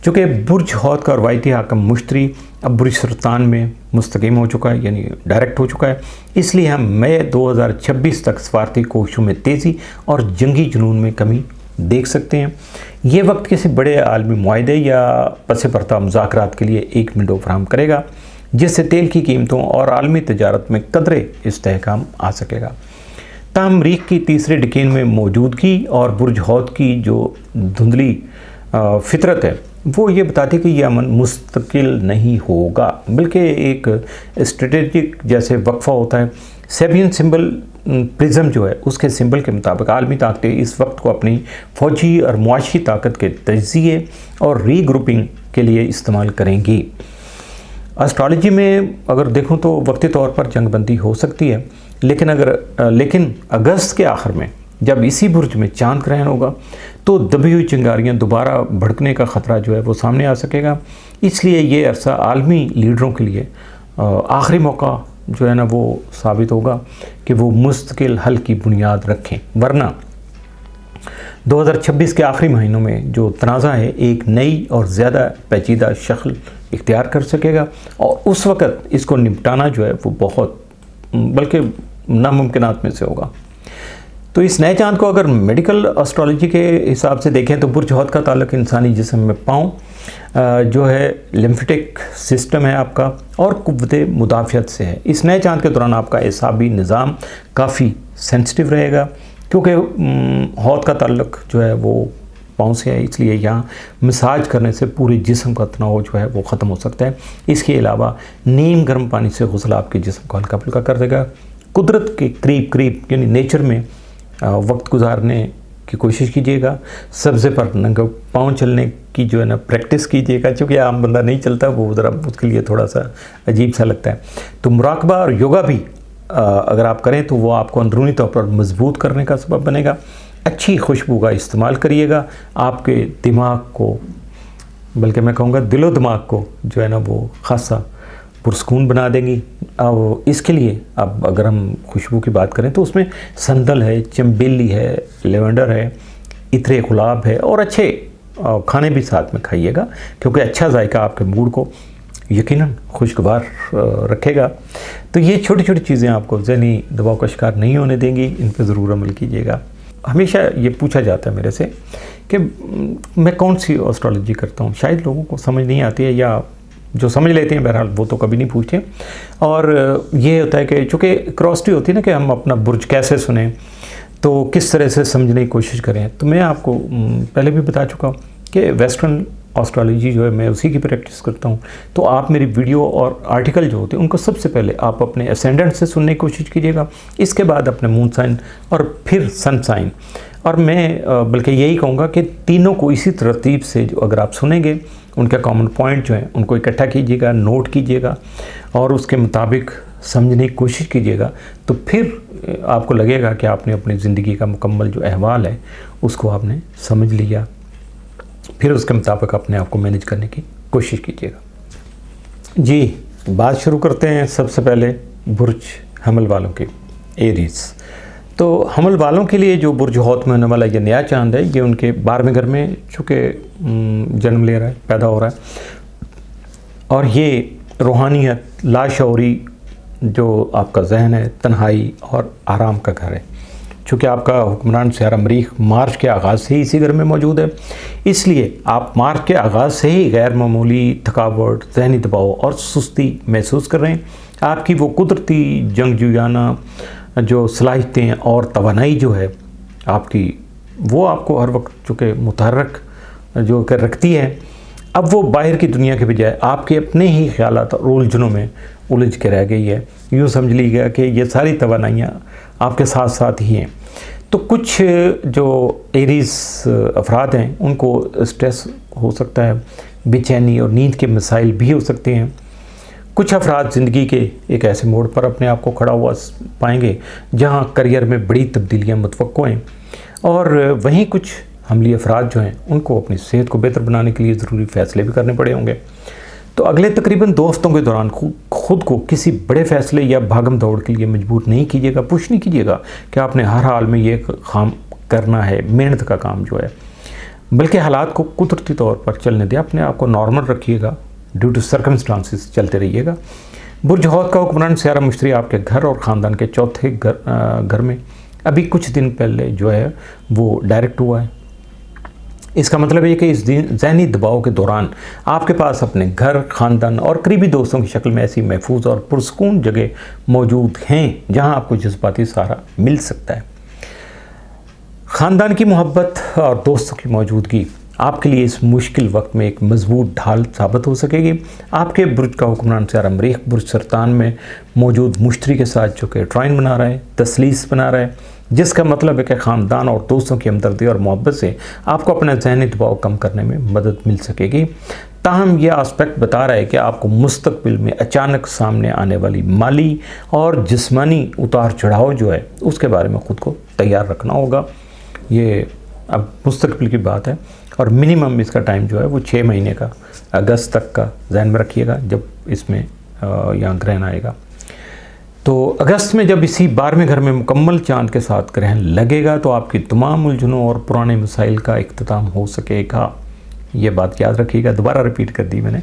चूँकि बुर्ज हौद का रवायती हाकम मुश्तरी अब बुर्ज सुल्तान में मुस्तकीम हो चुका है, यानी डायरेक्ट हो चुका है, इसलिए हम मई 2026 तक सफारती कोशिशों में तेज़ी और जंगी जुनून में कमी देख सकते हैं। ये वक्त किसी बड़े आलमी मुआहदे या पस पर्दा मुज़ाकरात के लिए एक विंडो फराहम करेगा जिससे तेल की कीमतों और आलमी तजारत में कदरे इस्तेहकाम आ सकेगा। ताहम मरीख की तीसरे डिकेन में मौजूदगी और बुर्ज हौद की जो धुंधली फितरत है वो ये बताती है कि यह अमन मुस्तकिल नहीं होगा, बल्कि एक स्ट्रेटेजिक जैसे वक्फा होता है। सेबियन सिंबल प्रिज्म जो है उसके सिंबल के मुताबिक आलमी ताकतें इस वक्त को अपनी फ़ौजी और मुआशी ताकत के तजिए और रीग्रुपिंग के लिए इस्तेमाल करेंगी। एस्ट्रोलॉजी में अगर देखूं तो वक्ती तौर पर जंगबंदी हो सकती है, लेकिन अगस्त के आखिर में जब इसी बुर्ज में चांद ग्रहण होगा तो दबी हुई चिंगारियाँ दोबारा भड़कने का ख़तरा जो है वो सामने आ सकेगा। इसलिए ये अरसा आलमी लीडरों के लिए आखिरी मौका जो है ना वो साबित होगा कि वो मुस्तकिल हल की बुनियाद रखें, वरना 2026 के आखिरी महीनों में जो तनाज़ा है एक नई और ज़्यादा पेचीदा शक्ल इख्तियार कर सकेगा और उस वक़्त इसको निपटाना जो है वो बहुत बल्कि नामुमकिनात में से होगा। तो इस नए चांद को अगर मेडिकल एस्ट्रोलॉजी के हिसाब से देखें तो बुर्ज हौद का ताल्लुक इंसानी जिस्म में पाँव जो है लिम्फेटिक सिस्टम है आपका और कुव्वते मुदाफ़ियत से है। इस नए चांद के दौरान आपका एसाबी निज़ाम काफ़ी सेंसिटिव रहेगा क्योंकि हौद का ताल्लुक जो है वो पाँव से है, इसलिए यहाँ मसाज करने से पूरे जिस्म का तनाव जो है वो ख़त्म हो सकता है। इसके अलावा नीम गर्म पानी से गुस्ल आपके जिस्म को हल्का फुल्का कर देगा। कुदरत के करीब यानी नेचर में वक्त गुजारने की कोशिश कीजिएगा। सब्ज़े पर नंगे पाँव चलने की जो है ना प्रैक्टिस कीजिएगा, क्योंकि आम बंदा नहीं चलता, वो ज़रा उसके लिए थोड़ा सा अजीब सा लगता है। तो मुराकबा और योगा भी अगर आप करें तो वो आपको अंदरूनी तौर पर मजबूत करने का सबब बनेगा। अच्छी खुशबू का इस्तेमाल करिएगा, आपके दिमाग को, बल्कि मैं कहूँगा दिलो दिमाग को जो है ना वो ख़ासा पुरस्कून बना देंगी। अब इसके लिए अब अगर हम खुशबू की बात करें तो उसमें संदल है, चमेली है, लेवेंडर है, इत्रे गुलाब है और अच्छे खाने भी साथ में खाइएगा, क्योंकि अच्छा जायका आपके मूड को यकीनन खुशगवार रखेगा। तो ये छोटी छोटी चीज़ें आपको ज़हनी दबाव का शिकार नहीं होने देंगी, इन पर ज़रूर अमल कीजिएगा। हमेशा ये पूछा जाता है मेरे से कि मैं कौन सी एस्ट्रोलॉजी करता हूँ। शायद लोगों को समझ नहीं आती है, या जो समझ लेते हैं बहरहाल वो तो कभी नहीं पूछते। और ये होता है कि चूँकि क्रॉसिटी होती है ना कि हम अपना बुर्ज कैसे सुने, तो किस तरह से समझने की कोशिश करें। तो मैं आपको पहले भी बता चुका हूँ कि वेस्टर्न एस्ट्रोलॉजी जो है मैं उसी की प्रैक्टिस करता हूँ। तो आप मेरी वीडियो और आर्टिकल जो होते हैं उनको सबसे पहले आप अपने एसेंडेंट से सुनने की कोशिश कीजिएगा, इसके बाद अपने मून साइन और फिर सन साइन। और मैं बल्कि यही कहूँगा कि तीनों को इसी तरतीब से जो अगर आप सुनेंगे, उनके कॉमन पॉइंट जो हैं उनको इकट्ठा कीजिएगा, नोट कीजिएगा और उसके मुताबिक समझने की कोशिश कीजिएगा, तो फिर आपको लगेगा कि आपने अपनी ज़िंदगी का मुकम्मल जो अहवाल है उसको आपने समझ लिया। फिर उसके मुताबिक अपने आप को मैनेज करने की कोशिश कीजिएगा। जी, बात शुरू करते हैं सबसे पहले बुर्ज हमल वालों की, एरीज। तो हमल वालों के लिए जो बुर्ज हौत में होने वाला ये नया चांद है, ये उनके 12वें घर में चूँकि जन्म ले रहा है, पैदा हो रहा है, और ये रूहानियत, लाशऊरी, जो आपका जहन है, तन्हाई और आराम का घर है। चूँकि आपका हुक्मरान सियारा मरीख मार्च के आगाज़ से ही इसी घर में मौजूद है, इसलिए आप मार्च के आगाज़ से ही गैर मामूली थकावट, जहनी दबाव और सुस्ती महसूस कर रहे हैं। आपकी वो कुदरती जंगजुयाना जो सलाहियतें और तवानाई जो है आपकी, वो आपको हर वक्त चूँकि मुतहर्रिक जो कर रखती है, अब वो बाहर की दुनिया के बजाय आपके अपने ही ख्यालात और उलझनों में उलझ के रह गई है। यूँ समझ लीजिएगा कि ये सारी तवानाइयाँ आपके साथ साथ ही हैं। तो कुछ जो एरीज अफराद हैं उनको स्ट्रेस हो सकता है, बेचैनी और नींद के मसाइल भी हो सकते हैं। कुछ अफराद ज़िंदगी के एक ऐसे मोड़ पर अपने आप को खड़ा हुआ पाएंगे जहां करियर में बड़ी तब्दीलियां मुतवक्को हैं, और वहीं कुछ हमली अफराद जो हैं उनको अपनी सेहत को बेहतर बनाने के लिए ज़रूरी फ़ैसले भी करने पड़े होंगे। तो अगले तकरीबन 2 हफ्तों के दौरान खुद को किसी बड़े फ़ैसले या भागम दौड़ के लिए मजबूर नहीं कीजिएगा, पुश नहीं कीजिएगा कि आपने हर हाल में ये काम करना है, मेहनत का काम जो है, बल्कि हालात को कुदरती तौर पर चलने दें, अपने आप को नॉर्मल रखिएगा, ड्यू टू सर्कमस्टांसिस चलते रहिएगा। बुर्ज हौत का हुक्मरान सियारा मुश्तरी आपके घर और ख़ानदान के चौथे घर में अभी कुछ दिन पहले जो है वो डायरेक्ट हुआ है। इसका मतलब है कि इस ज़हनी दबाव के दौरान आपके पास अपने घर, ख़ानदान और करीबी दोस्तों की शक्ल में ऐसी महफूज और पुरसकून जगह मौजूद हैं जहां आपको जज्बाती सहारा मिल सकता है। ख़ानदान की मोहब्बत और दोस्तों की मौजूदगी आपके लिए इस मुश्किल वक्त में एक मजबूत ढाल साबित हो सकेगी। आपके बुर्ज का हुक्मरान सियारा मरीख बुर्ज सरतान में मौजूद मुश्तरी के साथ जो कि ट्राइन बना रहा है, तसलीस बना रहा है, जिसका मतलब है कि ख़ानदान और दोस्तों की हमदर्दी और मोहब्बत से आपको अपना ज़हनी दबाव कम करने में मदद मिल सकेगी। ताहम यह आस्पेक्ट बता रहा है कि आपको मुस्तकबिल में अचानक सामने आने वाली माली और जिस्मानी उतार चढ़ाव जो है उसके बारे में ख़ुद को तैयार रखना होगा। ये अब मुस्तकबिल की बात है, और मिनिमम इसका टाइम जो है वो 6 महीने का, अगस्त तक का ध्यान में रखिएगा जब इसमें यहाँ ग्रहण आएगा। तो अगस्त में जब इसी 12वें घर में मुकम्मल चांद के साथ ग्रहण लगेगा तो आपकी तमाम उलझनों और पुराने मसाइल का इख्तिताम हो सकेगा। ये बात याद रखिएगा, दोबारा रिपीट कर दी मैंने।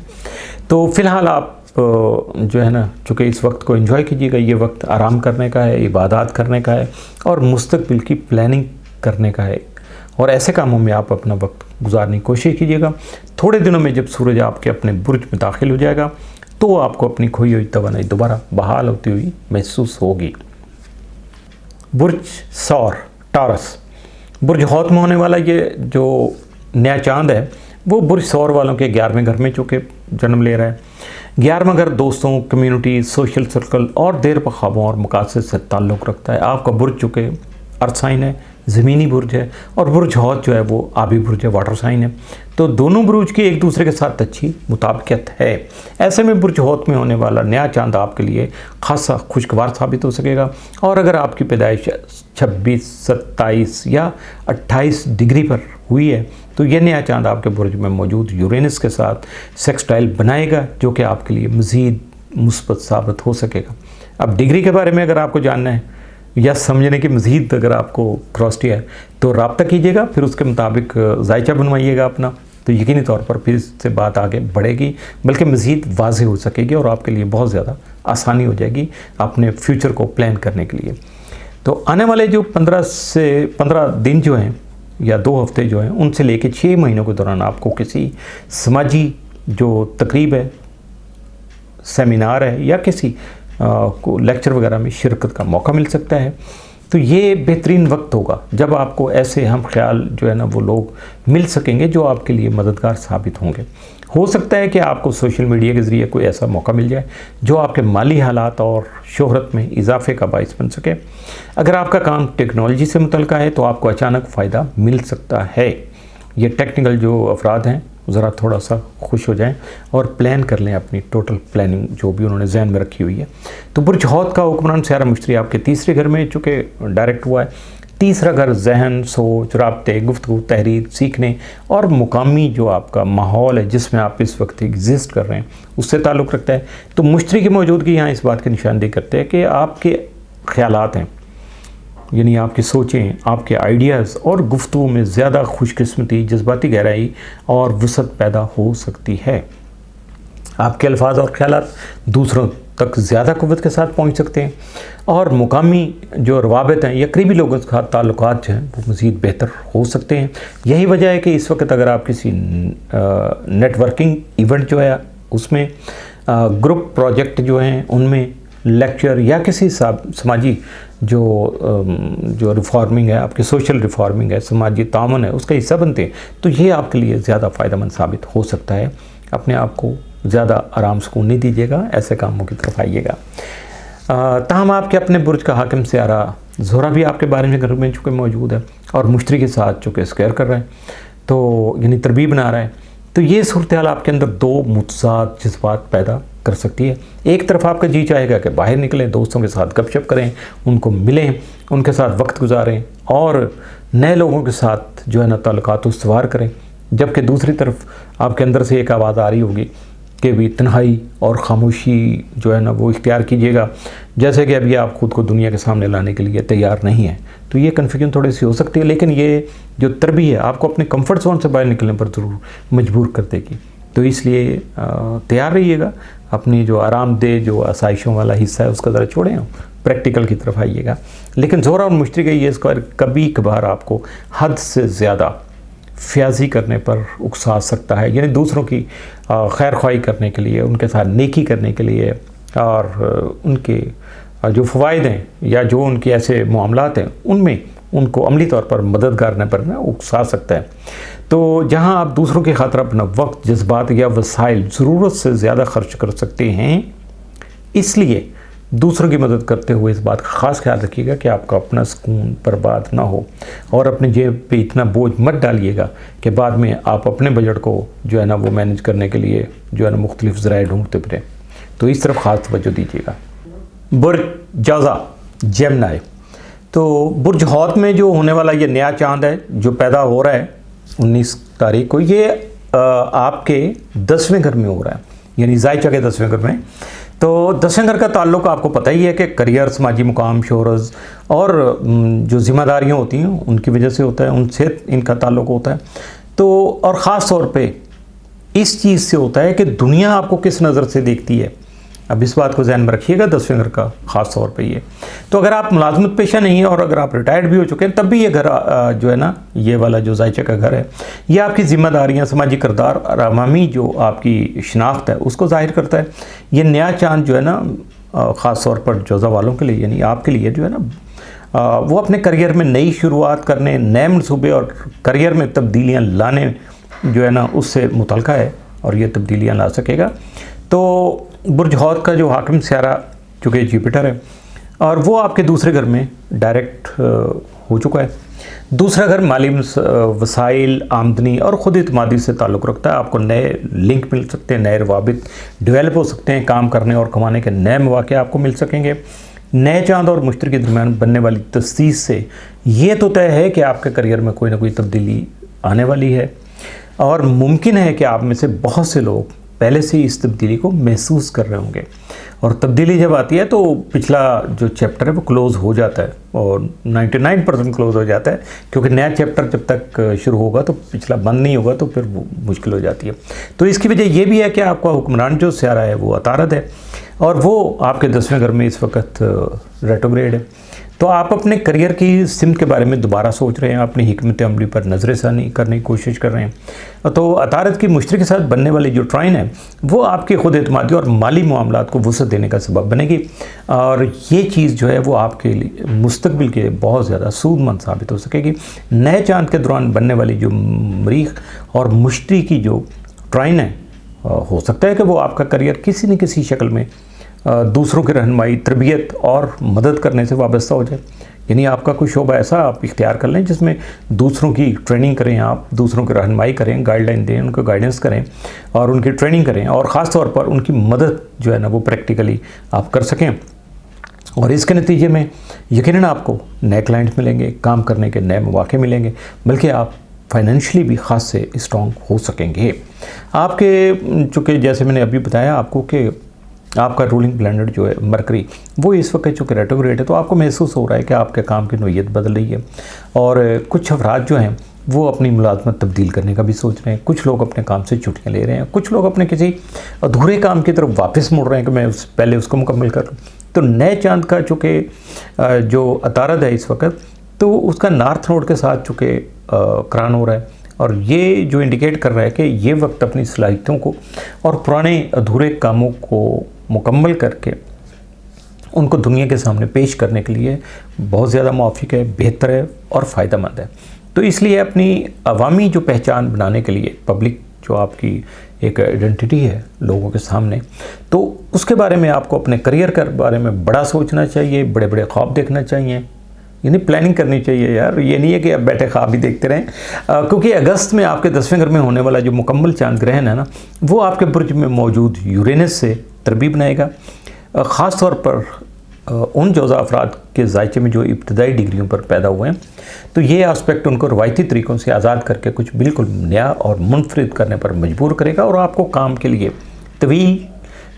तो फ़िलहाल आप जो है ना, चूँकि इस वक्त को एंजॉय कीजिएगा, ये वक्त आराम करने का है, इबादत करने का है और मुस्तकबिल की प्लानिंग करने का है, और ऐसे कामों में आप अपना वक्त गुजारने की कोशिश कीजिएगा। थोड़े दिनों में जब सूरज आपके अपने बुर्ज में दाखिल हो जाएगा तो आपको अपनी खोई हुई तवानाई दोबारा बहाल होती हुई महसूस होगी। बुर्ज सौर, टॉरस, बुर्ज हौत में होने वाला ये जो नया चांद है वो बुर्ज सौर वालों के 11वें घर में चूँकि जन्म ले रहा है। 11वां घर दोस्तों, कम्युनिटी, सोशल सर्कल और देर पर ख्वाबों और मकासद से ताल्लुक़ रखता है। आपका बुर्ज चूँकि अर्थ साइन है, ज़मीनी बुर्ज है, और बुर्ज हौत जो है वो आबी बुर्ज है, वाटर साइन है। तो दोनों बुर्ज की एक दूसरे के साथ अच्छी मुताबिकत है। ऐसे में बुर्ज हौत में होने वाला नया चांद आपके लिए खासा खुशगवार साबित हो सकेगा। और अगर आपकी पैदाइश 26, 27 या 28 डिग्री पर हुई है तो यह नया चांद आपके बुर्ज में मौजूद यूरेनस के साथ सेक्सटाइल बनाएगा, जो कि आपके लिए मज़ीद मुस्बत साबित हो सकेगा। अब डिग्री के बारे में अगर आपको जानना है या समझने की मज़ीद अगर आपको क्रॉसिटी है तो रब्ता कीजिएगा, फिर उसके मुताबिक जायचा बनवाइएगा अपना, तो यकीनी तौर पर फिर इससे बात आगे बढ़ेगी, बल्कि मज़ीद वाज़ेह हो सकेगी और आपके लिए बहुत ज़्यादा आसानी हो जाएगी अपने फ्यूचर को प्लान करने के लिए। तो आने वाले जो 15 से 15 दिन जो हैं या 2 हफ्ते जो हैं, उनसे लेके 6 महीनों के दौरान आपको किसी समाजी जो तकरीब है, सेमिनार है या किसी को लेक्चर वगैरह में शिरकत का मौका मिल सकता है। तो ये बेहतरीन वक्त होगा जब आपको ऐसे हम ख्याल जो है ना वो लोग मिल सकेंगे जो आपके लिए मददगार साबित होंगे। हो सकता है कि आपको सोशल मीडिया के ज़रिए कोई ऐसा मौका मिल जाए जो आपके माली हालात और शोहरत में इजाफे का बाइस बन सके। अगर आपका काम टेक्नोलॉजी से मुतल्लिक़ है तो आपको अचानक फ़ायदा मिल सकता है। ये टेक्निकल जो अफराद हैं ज़रा थोड़ा सा खुश हो जाएं और प्लान कर लें अपनी टोटल प्लानिंग जो भी उन्होंने जहन में रखी हुई है। तो बुर्ज हौत का हुक्मरान सियारा मुश्तरी आपके तीसरे घर में चूँकि डायरेक्ट हुआ है। तीसरा घर जहन, सोच, राब्ते, गुफ्तगू, तहरीर, सीखने और मुकामी जो आपका माहौल है जिसमें आप इस वक्त एग्जिस्ट कर रहे हैं उससे ताल्लुक़ रखता है। तो मुश्तरी की मौजूदगी यहाँ इस बात की निशानदेही करते हैं कि आपके ख़यालात हैं, यानी आपकी सोचें, आपके आइडियाज़ और गुफ्तगू में ज़्यादा खुशकिस्मती, जज्बाती गहराई और वसअत पैदा हो सकती है। आपके अल्फाज और ख़यालात दूसरों तक ज़्यादा क़ुव्वत के साथ पहुंच सकते हैं और मुकामी जो रवाबित हैं या करीबी लोगों के साथ ताल्लुकात जो हैं वो मज़ीद बेहतर हो सकते हैं। यही वजह है कि इस वक्त अगर आप किसी नेटवर्किंग इवेंट जो है उसमें ग्रुप प्रोजेक्ट जो हैं उनमें लेक्चर या किसी समाजी जो रिफॉर्मिंग है, आपकी सोशल रिफॉर्मिंग है, समाजी तामन है, उसका हिस्सा बनते हैं तो ये आपके लिए ज़्यादा फ़ायदेमंद साबित हो सकता है। अपने आप को ज़्यादा आराम सुकून नहीं दीजिएगा, ऐसे कामों की तरफ आइएगा। ताहम आपके अपने बुर्ज का हाकिम सियारा ज़ोहरा भी आपके बारे में घर में चूँकि मौजूद है और मुश्तरी के साथ चूँकि स्क्वायर कर रहा है तो यानी तरबीब बना रहा है, तो ये सूरत हाल आपके अंदर दो मुतज़ाद जज्बात पैदा कर सकती है। एक तरफ आपका जी चाहेगा कि बाहर निकलें, दोस्तों के साथ गपशप करें, उनको मिलें, उनके साथ वक्त गुजारें और नए लोगों के साथ जो है ना ताल्लुकात उस्तवार करें, जबकि दूसरी तरफ आपके अंदर से एक आवाज़ आ रही होगी कि भी तन्हाई और ख़ामोशी जो है ना वो इख्तियार कीजिएगा, जैसे कि अभी आप ख़ुद को दुनिया के सामने लाने के लिए तैयार नहीं हैं। तो ये कन्फ्यूजन थोड़ी सी हो सकती है, लेकिन ये जो तरबी है आपको अपने कंफर्ट जोन से बाहर निकलने पर ज़रूर मजबूर कर देगी। तो इसलिए तैयार रहिएगा, अपनी जो आरामदेह जो आसाइशों वाला हिस्सा है उसका ज़रा छोड़ें, प्रैक्टिकल की तरफ आइएगा। लेकिन ज़ोहरा और मुश्तरी का ये स्क्वायर कभी कभार आपको हद से ज़्यादा फ्याजी करने पर उकसा सकता है, यानी दूसरों की खैर ख्वाही करने के लिए, उनके साथ नेकी करने के लिए और उनके जो फ़वाइद हैं या जो उनके ऐसे मामलात हैं उनमें उनको अमली तौर पर मददगार न पर उकसा सकता है। तो जहां आप दूसरों की खातिर अपना वक्त, जज्बात या वसाइल ज़रूरत से ज़्यादा खर्च कर सकते हैं, इसलिए दूसरों की मदद करते हुए इस बात का ख़ास ख्याल रखिएगा कि आपका अपना सुकून बर्बाद ना हो और अपने जेब पे इतना बोझ मत डालिएगा कि बाद में आप अपने बजट को जो है ना वो मैनेज करने के लिए जो है ना मुख्तलिफ ज़राए ढूंढते फिरें। तो इस तरफ ख़ास तवज्जो दीजिएगा। बुर्ज जौज़ा जेमिनी, तो बुर्ज हौत में जो होने वाला ये नया चांद है जो पैदा हो रहा है 19 तारीख को, ये आपके 10वें घर में हो रहा है, यानी ज़ायचा के 10वें घर में। तो 10वें घर का ताल्लुक़ आपको पता ही है कि करियर, समाजी मुकाम, शोहरत और जो ज़िम्मेदारियाँ होती हैं उनकी वजह से होता है, उनसे इनका ताल्लुक़ होता है। तो और ख़ास तौर पे इस चीज़ से होता है कि दुनिया आपको किस नज़र से देखती है। अब इस बात को ध्यान में रखिएगा, 10वें घर का ख़ास तौर पे ये। तो अगर आप मुलाजमत पेशा नहीं है और अगर आप रिटायर्ड भी हो चुके हैं तब भी ये घर जो है ना, ये वाला जो ज़ायचा का घर है, ये आपकी ज़िम्मेदारियाँ, समाजी किरदार और अवामी जो आपकी शनाख्त है उसको ज़ाहिर करता है। ये नया चांद जो है ना ख़ास तौर पर जौज़ा वालों के लिए, यानी आपके लिए जो है ना वो अपने करियर में नई शुरुआत करने, नए मनसूबे और करियर में तब्दीलियाँ लाने जो है ना उससे मुतल्लिक़ है और ये तब्दीलियाँ ला सकेगा। तो बुर्ज हौत का जो हाकिम सियारा चूँकि जुपिटर है और वो आपके दूसरे घर में डायरेक्ट हो चुका है। दूसरा घर माली वसाइल, आमदनी और ख़ुद इत्मादी से ताल्लुक़ रखता है। आपको नए लिंक मिल सकते हैं, नए रवाबित डेवलप हो सकते हैं, काम करने और कमाने के नए मौके आपको मिल सकेंगे। नए चांद और मुश्तरी के दरमियान बनने वाली तस्दीस से ये तो तय है कि आपके करियर में कोई ना कोई तब्दीली आने वाली है और मुमकिन है कि आप में से बहुत से लोग पहले से इस तब्दीली को महसूस कर रहे होंगे। और तब्दीली जब आती है तो पिछला जो चैप्टर है वो क्लोज़ हो जाता है और 99% क्लोज़ हो जाता है, क्योंकि नया चैप्टर जब तक शुरू होगा तो पिछला बंद नहीं होगा तो फिर वो मुश्किल हो जाती है। तो इसकी वजह ये भी है कि आपका हुक्मरान जो सियारा है वो अतारद है और वो आपके 10वें घर में इस वक्त रेट्रोग्रेड है। तो आप अपने करियर की सिमत के बारे में दोबारा सोच रहे हैं, अपनी हिकमत अमली पर नज़रसानी करने की कोशिश कर रहे हैं। तो अतारत की मुश्तरी के साथ बनने वाली जो ट्राइन है वो आपके खुद एतमादी और माली मामलात को वसअत देने का सबब बनेगी, और ये चीज़ जो है वो आपके लिए मुस्तकबिल के बहुत ज़्यादा सूदमंद साबित हो सकेगी। नए चांद के दौरान बनने वाली जो मरीख और मुश्तरी की जो ट्राइन है, हो सकता है कि वो आपका करियर किसी न किसी शक्ल में दूसरों की रहनुमाई, तरबियत और मदद करने से वाबस्ता हो जाए। यानी आपका कोई शोबा ऐसा आप इख्तियार कर लें जिसमें दूसरों की ट्रेनिंग करें, आप दूसरों की रहनुमाई करें, गाइडलाइन दें, उनको गाइडेंस करें और उनकी ट्रेनिंग करें, और ख़ास तौर पर उनकी मदद जो है ना वो प्रैक्टिकली आप कर सकें। और इसके नतीजे में यकीनन आपको नए क्लाइंट मिलेंगे, काम करने के नए मौके मिलेंगे, बल्कि आप फाइनेंशियली भी ख़ास से स्ट्रॉन्ग हो सकेंगे। आपके चूँकि जैसे मैंने अभी बताया आपको कि आपका रूलिंग प्लैनेट जो है मरकरी वो इस वक्त चूँकि रेट्रोग्रेड है, तो आपको महसूस हो रहा है कि आपके काम की नोयत बदल रही है, और कुछ अफराद जो हैं वो अपनी मुलाजमत तब्दील करने का भी सोच रहे हैं। कुछ लोग अपने काम से छुट्टियां ले रहे हैं, कुछ लोग अपने किसी अधूरे काम की तरफ वापस मुड़ रहे हैं कि मैं पहले उसको मुकम्मल कर लूँ। तो नए चांद का चूँकि जो अतारद है इस वक्त, तो उसका नॉर्थ नोड के साथ चूँकि करान हो रहा है, और ये जो इंडिकेट कर रहा है कि ये वक्त अपनी सलाहियतों को और पुराने अधूरे कामों को मुकम्मल करके उनको दुनिया के सामने पेश करने के लिए बहुत ज़्यादा मौफिक है, बेहतर है और फ़ायदेमंद है। तो इसलिए अपनी अवामी जो पहचान बनाने के लिए, पब्लिक जो आपकी एक आइडेंटिटी है लोगों के सामने, तो उसके बारे में आपको अपने करियर के बारे में बड़ा सोचना चाहिए, बड़े बड़े ख्वाब देखना चाहिए, यानी प्लानिंग करनी चाहिए यार। ये नहीं है कि आप बैठे ख्वाब ही देखते रहें, क्योंकि अगस्त में आपके 10वें घर में होने वाला जो मुकम्मल चांद ग्रहण है ना, वो आपके बुर्ज में मौजूद यूरेनस से तरबीब बनाएगा। ख़ास तौर पर उन जोज़ा अफराद के जायचे में जो इब्तदाई डिग्रियों पर पैदा हुए हैं, तो ये आस्पेक्ट उनको रवायती तरीक़ों से आज़ाद करके कुछ बिल्कुल नया और मुनफरिद करने पर मजबूर करेगा, और आपको काम के लिए तवील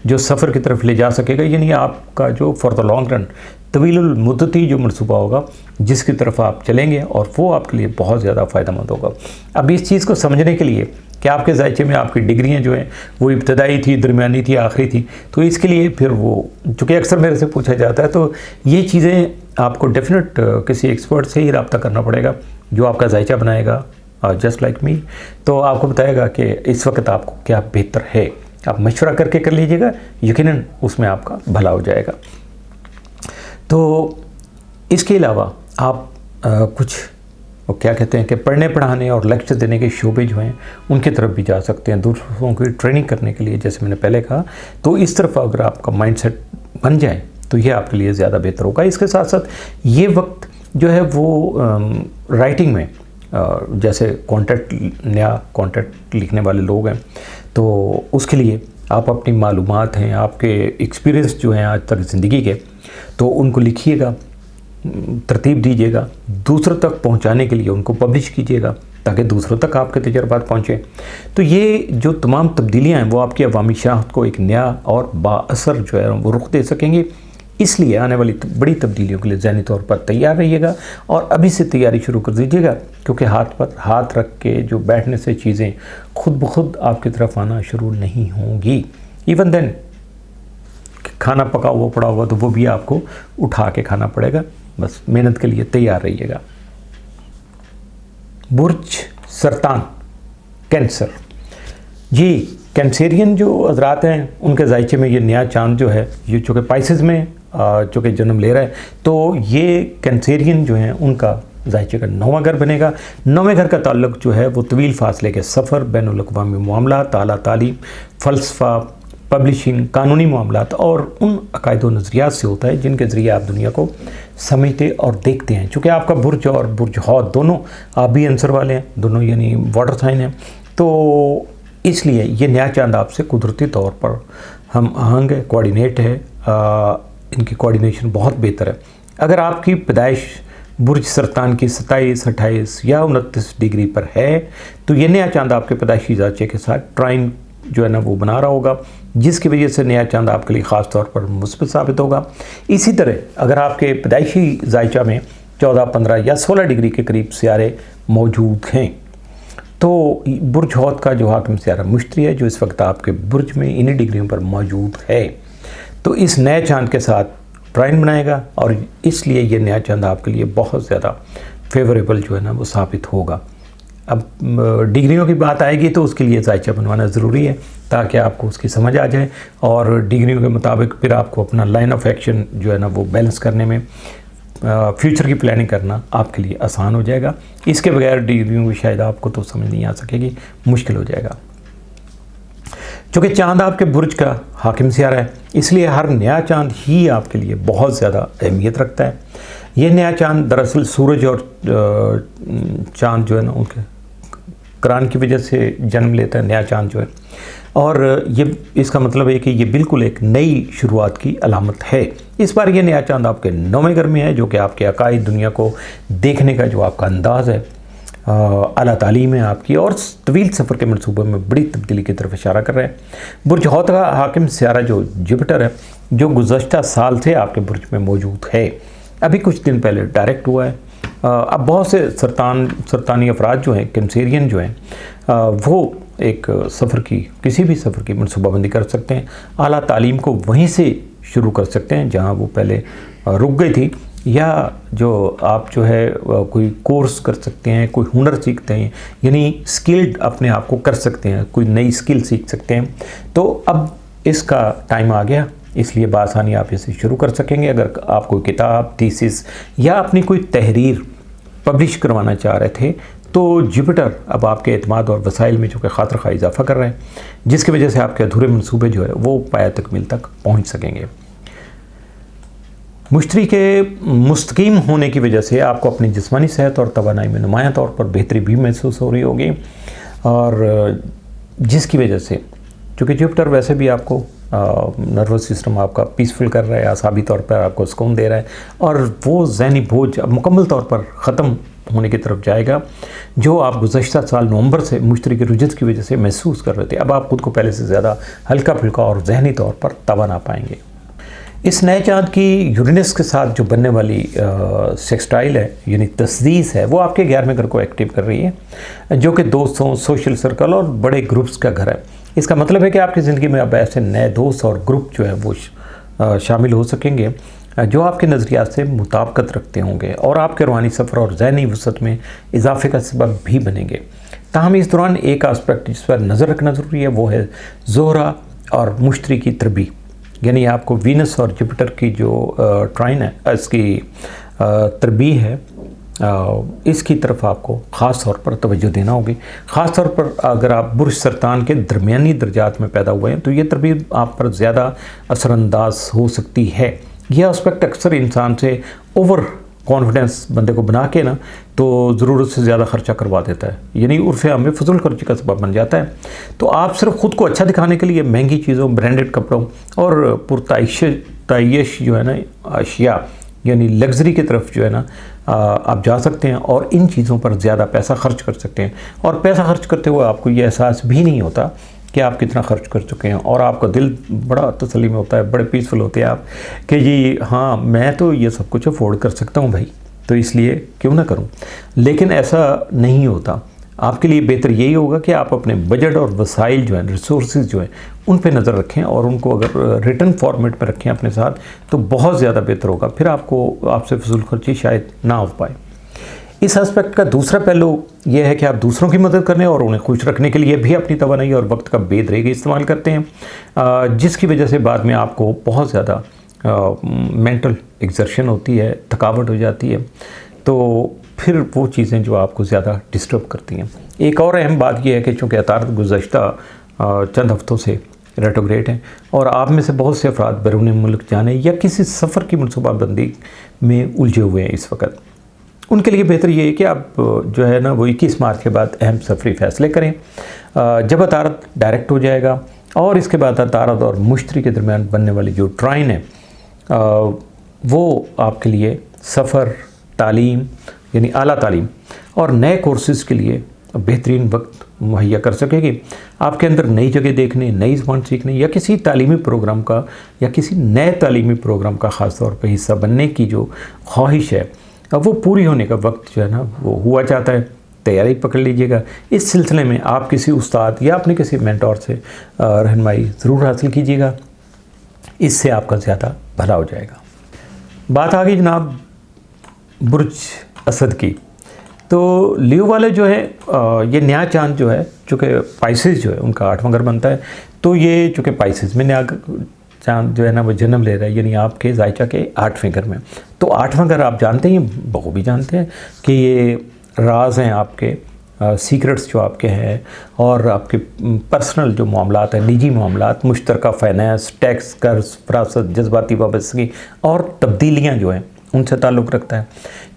जो सफ़र की तरफ ले जा सकेगा। यानी आपका जो फॉर द लॉन्ग रन तवीलुल मुद्दती जो मनसूबा होगा जिसकी तरफ आप चलेंगे, और वो आपके लिए बहुत ज़्यादा फ़ायदेमंद होगा। अब इस चीज़ को समझने के लिए कि आपके जायचे में आपकी डिग्रियां जो हैं वो इब्तदाई थी, दरमियानी थी, आखिरी थी, तो इसके लिए फिर वो चूँकि अक्सर मेरे से पूछा जाता है, तो ये चीज़ें आपको डेफिनेट किसी एक्सपर्ट से ही रब्ता करना पड़ेगा जो आपका जायचा बनाएगा, जस्ट लाइक मी, तो आपको बताएगा कि इस वक्त आपको क्या बेहतर है। आप मशवरा करके कर लीजिएगा, यकीनन उसमें आपका भला हो जाएगा। तो इसके अलावा आप कुछ क्या कहते हैं कि पढ़ने पढ़ाने और लेक्चर देने के शोबे जो हैं उनकी तरफ भी जा सकते हैं, दूसरों की ट्रेनिंग करने के लिए, जैसे मैंने पहले कहा। तो इस तरफ अगर आपका माइंडसेट बन जाए तो ये आपके लिए ज़्यादा बेहतर होगा। इसके साथ साथ ये वक्त जो है वो राइटिंग में, जैसे नया कॉन्ट्रैक्ट लिखने वाले लोग हैं, तो उसके लिए आप अपनी मालूमात हैं, आपके एक्सपीरियंस जो हैं आज तक ज़िंदगी के, तो उनको लिखिएगा, तरतीब दीजिएगा, दूसरों तक पहुंचाने के लिए उनको पब्लिश कीजिएगा ताकि दूसरों तक आपके तजर्बात पहुंचे। तो ये जो तमाम तब्दीलियां हैं वो आपकी अवामी शाहत को एक नया और बाअसर जो है वो रुख दे सकेंगे। इसलिए आने वाली बड़ी तब्दीलियों के लिए ज़हनी तौर पर तैयार रहिएगा, और अभी से तैयारी शुरू कर दीजिएगा, क्योंकि हाथ पर हाथ रख के जो बैठने से चीज़ें खुद ब खुद आपकी तरफ आना शुरू नहीं होंगी। इवन देन खाना पका हुआ पड़ा होगा तो वो भी आपको उठा के खाना पड़ेगा। बस मेहनत के लिए तैयार रहिएगा। बुर्ज सरतान, कैंसर। जी, कैंसेरियन जो हजरात हैं उनके जायचे में ये नया चांद जो है, ये चूँकि पाइसेस में चूँकि जन्म ले रहा है, तो ये कैंसेरियन जो हैं उनका जायचे का 9वां घर बनेगा। 9वें घर का ताल्लुक जो है वो तवील फासले के सफ़र, बैनुल-अक़वामी मामलात, आला तालीम, फ़लसफ़ा, पब्लिशिंग, कानूनी मामलात और उन अकायद व नज़रियात से होता है जिनके ज़रिए आप दुनिया को समझते और देखते हैं। चूँकि आपका बुर्ज और बुर्ज हौद दोनों आबी अंसर वाले हैं, दोनों यानी वाटर साइन हैं, तो इसलिए ये नया चांद आपसे कुदरती तौर पर हम आहंग है, कोऑर्डिनेट है, इनकी कोऑर्डिनेशन बहुत बेहतर है। अगर आपकी पैदाइश बुर्ज सरतान की 27, 28 या 29 डिग्री पर है, तो ये नया चांद आपके पैदाइशी जायचे के साथ ट्राइन जो है ना वो बना रहा होगा, जिसकी वजह से नया चांद आपके लिए ख़ास तौर पर मुस्बत साबित होगा। इसी तरह अगर आपके पैदाइशी जायचा में 14, 15 या 16 डिग्री के करीब सियारे मौजूद हैं, तो बुर्ज हौद का जो हाकिम सियारा मुश्तरी है, जो इस वक्त आपके बुर्ज में इन्हीं डिग्रियों पर मौजूद है, तो इस नए चांद के साथ ट्राइन बनाएगा और इसलिए ये नया चांद आपके लिए बहुत ज़्यादा फेवरेबल जो है ना वो साबित होगा। अब डिग्रियों की बात आएगी तो उसके लिए जायचा बनवाना ज़रूरी है ताकि आपको उसकी समझ आ जाए और डिग्रियों के मुताबिक फिर आपको अपना लाइन ऑफ एक्शन जो है ना वो बैलेंस करने में, फ्यूचर की प्लानिंग करना आपके लिए आसान हो जाएगा। इसके बगैर डिग्रियों की शायद आपको तो समझ नहीं आ सकेगी, मुश्किल हो जाएगा। चूँकि चाँद आपके बुर्ज का हाकिम सियारा है, इसलिए हर नया चाँद ही आपके लिए बहुत ज़्यादा अहमियत रखता है। ये नया चाँद दरअसल सूरज और चाँद जो है ना उनके करान की वजह से जन्म लेता है नया चाँद जो है, और ये इसका मतलब है कि ये बिल्कुल एक नई शुरुआत की अलामत है। इस बार ये नया चाँद आपके 9वें घर में है, जो कि आपके अकाई दुनिया को देखने का जो आपका अंदाज़ है, आला तालीम है आपकी, और तवील सफ़र के मनसूबे में बड़ी तब्दीली की तरफ इशारा कर रहे हैं। बुर्ज हौत का हाकिम सियारा जो जुपिटर है, जो गुज़श्ता साल से आपके बुर्ज में मौजूद है, अभी कुछ दिन पहले डायरेक्ट हुआ है। अब बहुत से सरतानी अफराद जो हैं, कैंसेरियन जो हैं, वो एक सफ़र की, किसी भी सफ़र की मनसूबाबंदी कर सकते हैं। आला तालीम को वहीं से शुरू कर सकते हैं जहाँ वो पहले रुक गई थी, या जो आप जो है कोई कोर्स कर सकते हैं, कोई हुनर सीखते हैं, यानी स्किल्ड अपने आप को कर सकते हैं, कोई नई स्किल सीख सकते हैं। तो अब इसका टाइम आ गया, इसलिए बासानी आप इसे शुरू कर सकेंगे। अगर आप कोई किताब, थीसिस या अपनी कोई तहरीर पब्लिश करवाना चाह रहे थे तो जुपिटर अब आपके एतमाद और वसाइल में जो कि खातिर खा इजाफा कर रहे हैं, जिसकी वजह से आपके अधूरे मंसूबे जो है वो पाया तकमील तक पहुँच सकेंगे। मुश्तरी के मुस्तकीम होने की वजह से आपको अपनी जिस्मानी सेहत और तवानाई में नुमायां तौर पर बेहतरी भी महसूस हो रही होगी, और जिसकी वजह से चूँकि जुपिटर वैसे भी आपको नर्वस सिस्टम आपका पीसफुल कर रहा है, आसाबी तौर पर आपको सुकून दे रहा है, और वो ज़हनी बोझ अब मुकम्मल तौर पर ख़त्म होने की तरफ जाएगा, जो आप गुज़श्ता साल नवंबर से मुश्तरी की रुजत की वजह से महसूस कर रहे थे। अब आप खुद को पहले से ज़्यादा हल्का फुल्का और जहनी तौर पर तवाना पाएंगे। इस नए चाँद की यूरेनस के साथ जो बनने वाली सेक्सटाइल है, यानी तस्दीस है, वो आपके 11वें घर को एक्टिव कर रही है, जो कि दोस्तों, सोशल सर्कल और बड़े ग्रुप्स का घर है। इसका मतलब है कि आपकी ज़िंदगी में अब ऐसे नए दोस्त और ग्रुप जो है वो शामिल हो सकेंगे जो आपके नज़रियात से मुताबिकत रखते होंगे और आपके रूहानी सफ़र और ज़हनी वसअत में इजाफे का सबब भी बनेंगे। ताहम इस दौरान एक आस्पेक्ट जिस पर नज़र रखना ज़रूरी है, वो है ज़ोहरा और मुश्तरी की तरबी, यानी आपको वीनस और जुपिटर की जो ट्राइन है, इसकी तरबी है, इसकी तरफ आपको ख़ास तौर पर तवज्जो देना होगी। ख़ास तौर पर अगर आप बुर्ज सरतान के दरमियानी दर्जात में पैदा हुए हैं तो ये तरबीब आप पर ज़्यादा असरअंदाज हो सकती है। यह एस्पेक्ट अक्सर इंसान से ओवर कॉन्फिडेंस बंदे को बना के ना तो ज़रूरत से ज़्यादा खर्चा करवा देता है, यानी उर्फ़ आम में फजूल खर्ची का सबब बन जाता है। तो आप सिर्फ ख़ुद को अच्छा दिखाने के लिए महंगी चीज़ों, ब्रांडेड कपड़ों और पुरताइश जो है ना अशिया, यानी लग्जरी की तरफ जो है ना आप जा सकते हैं और इन चीज़ों पर ज़्यादा पैसा खर्च कर सकते हैं। और पैसा खर्च करते हुए आपको ये एहसास भी नहीं होता कि आप कितना खर्च कर चुके हैं, और आपका दिल बड़ा तसल्ली में होता है, बड़े पीसफुल होते हैं आप कि जी हाँ, मैं तो ये सब कुछ अफोर्ड कर सकता हूँ भाई, तो इसलिए क्यों ना करूँ। लेकिन ऐसा नहीं होता। आपके लिए बेहतर यही होगा कि आप अपने बजट और वसाइल जो हैं, रिसोर्सेज जो हैं, उन पे नज़र रखें और उनको अगर रिटर्न फॉर्मेट में रखें अपने साथ तो बहुत ज़्यादा बेहतर होगा। फिर आपसे फजूल खर्ची शायद ना हो पाए। इस एस्पेक्ट का दूसरा पहलू यह है कि आप दूसरों की मदद करने और उन्हें खुश रखने के लिए भी अपनी तवानाई और वक्त का बेदरेगी इस्तेमाल करते हैं, जिसकी वजह से बाद में आपको बहुत ज़्यादा मेंटल एक्सर्शन होती है, थकावट हो जाती है, तो फिर वो चीज़ें जो आपको ज़्यादा डिस्टर्ब करती हैं। एक और अहम बात यह है कि चूँकि अतारत गुज़श्ता चंद हफ्तों से रेट्रोग्रेड हैं और आप में से बहुत से अफराद बैरून मुल्क जाने या किसी सफ़र की मनसूबाबंदी में उलझे हुए हैं इस वक्त, उनके लिए बेहतर ये है कि आप जो है ना वो 21 मार्च के बाद अहम सफरी फ़ैसले करें, जब अतारत डायरेक्ट हो जाएगा। और इसके बाद अतारत और मुश्तरी के दरमियान बनने वाली जो ट्राइन है वो आपके लिए सफ़र, तालीम यानी आला तालीम और नए कोर्सेज़ के लिए बेहतरीन वक्त मुहैया कर सकेगी। आपके अंदर नई जगह देखने, नई ज़बान सीखने या किसी तालीमी प्रोग्राम का या किसी नए तालीमी प्रोग्राम का ख़ास तौर पर हिस्सा बनने की जो ख्वाहिश है, अब वो पूरी होने का वक्त जो है ना वो हुआ चाहता है। तैयारी पकड़ लीजिएगा। इस सिलसिले में आप किसी उस्ताद या अपने किसी मेंटोर से रहनुमाई ज़रूर हासिल कीजिएगा, इससे आपका ज़्यादा भला हो जाएगा। बात आ गई जनाब बुर्ज असद की। तो लियो वाले जो है ये नया चांद जो है, चूँकि पाइसेस जो है उनका 8वां घर बनता है, तो ये चूँकि पाइसेस में नया चांद जो है ना वो जन्म ले रहा है, यानी आपके जायचा के 8वें घर में। तो 8वां घर आप जानते हैं, बखूबी जानते हैं कि ये राज हैं आपके, सीक्रेट्स जो आपके हैं, और आपके पर्सनल जो मामलात हैं, निजी मामलात, मुश्तरका फाइनेंस, टैक्स, कर्ज, फरासत, जज्बाती वाबस्तगी और तब्दीलियाँ जो हैं उनसे ताल्लुक़ रखता है।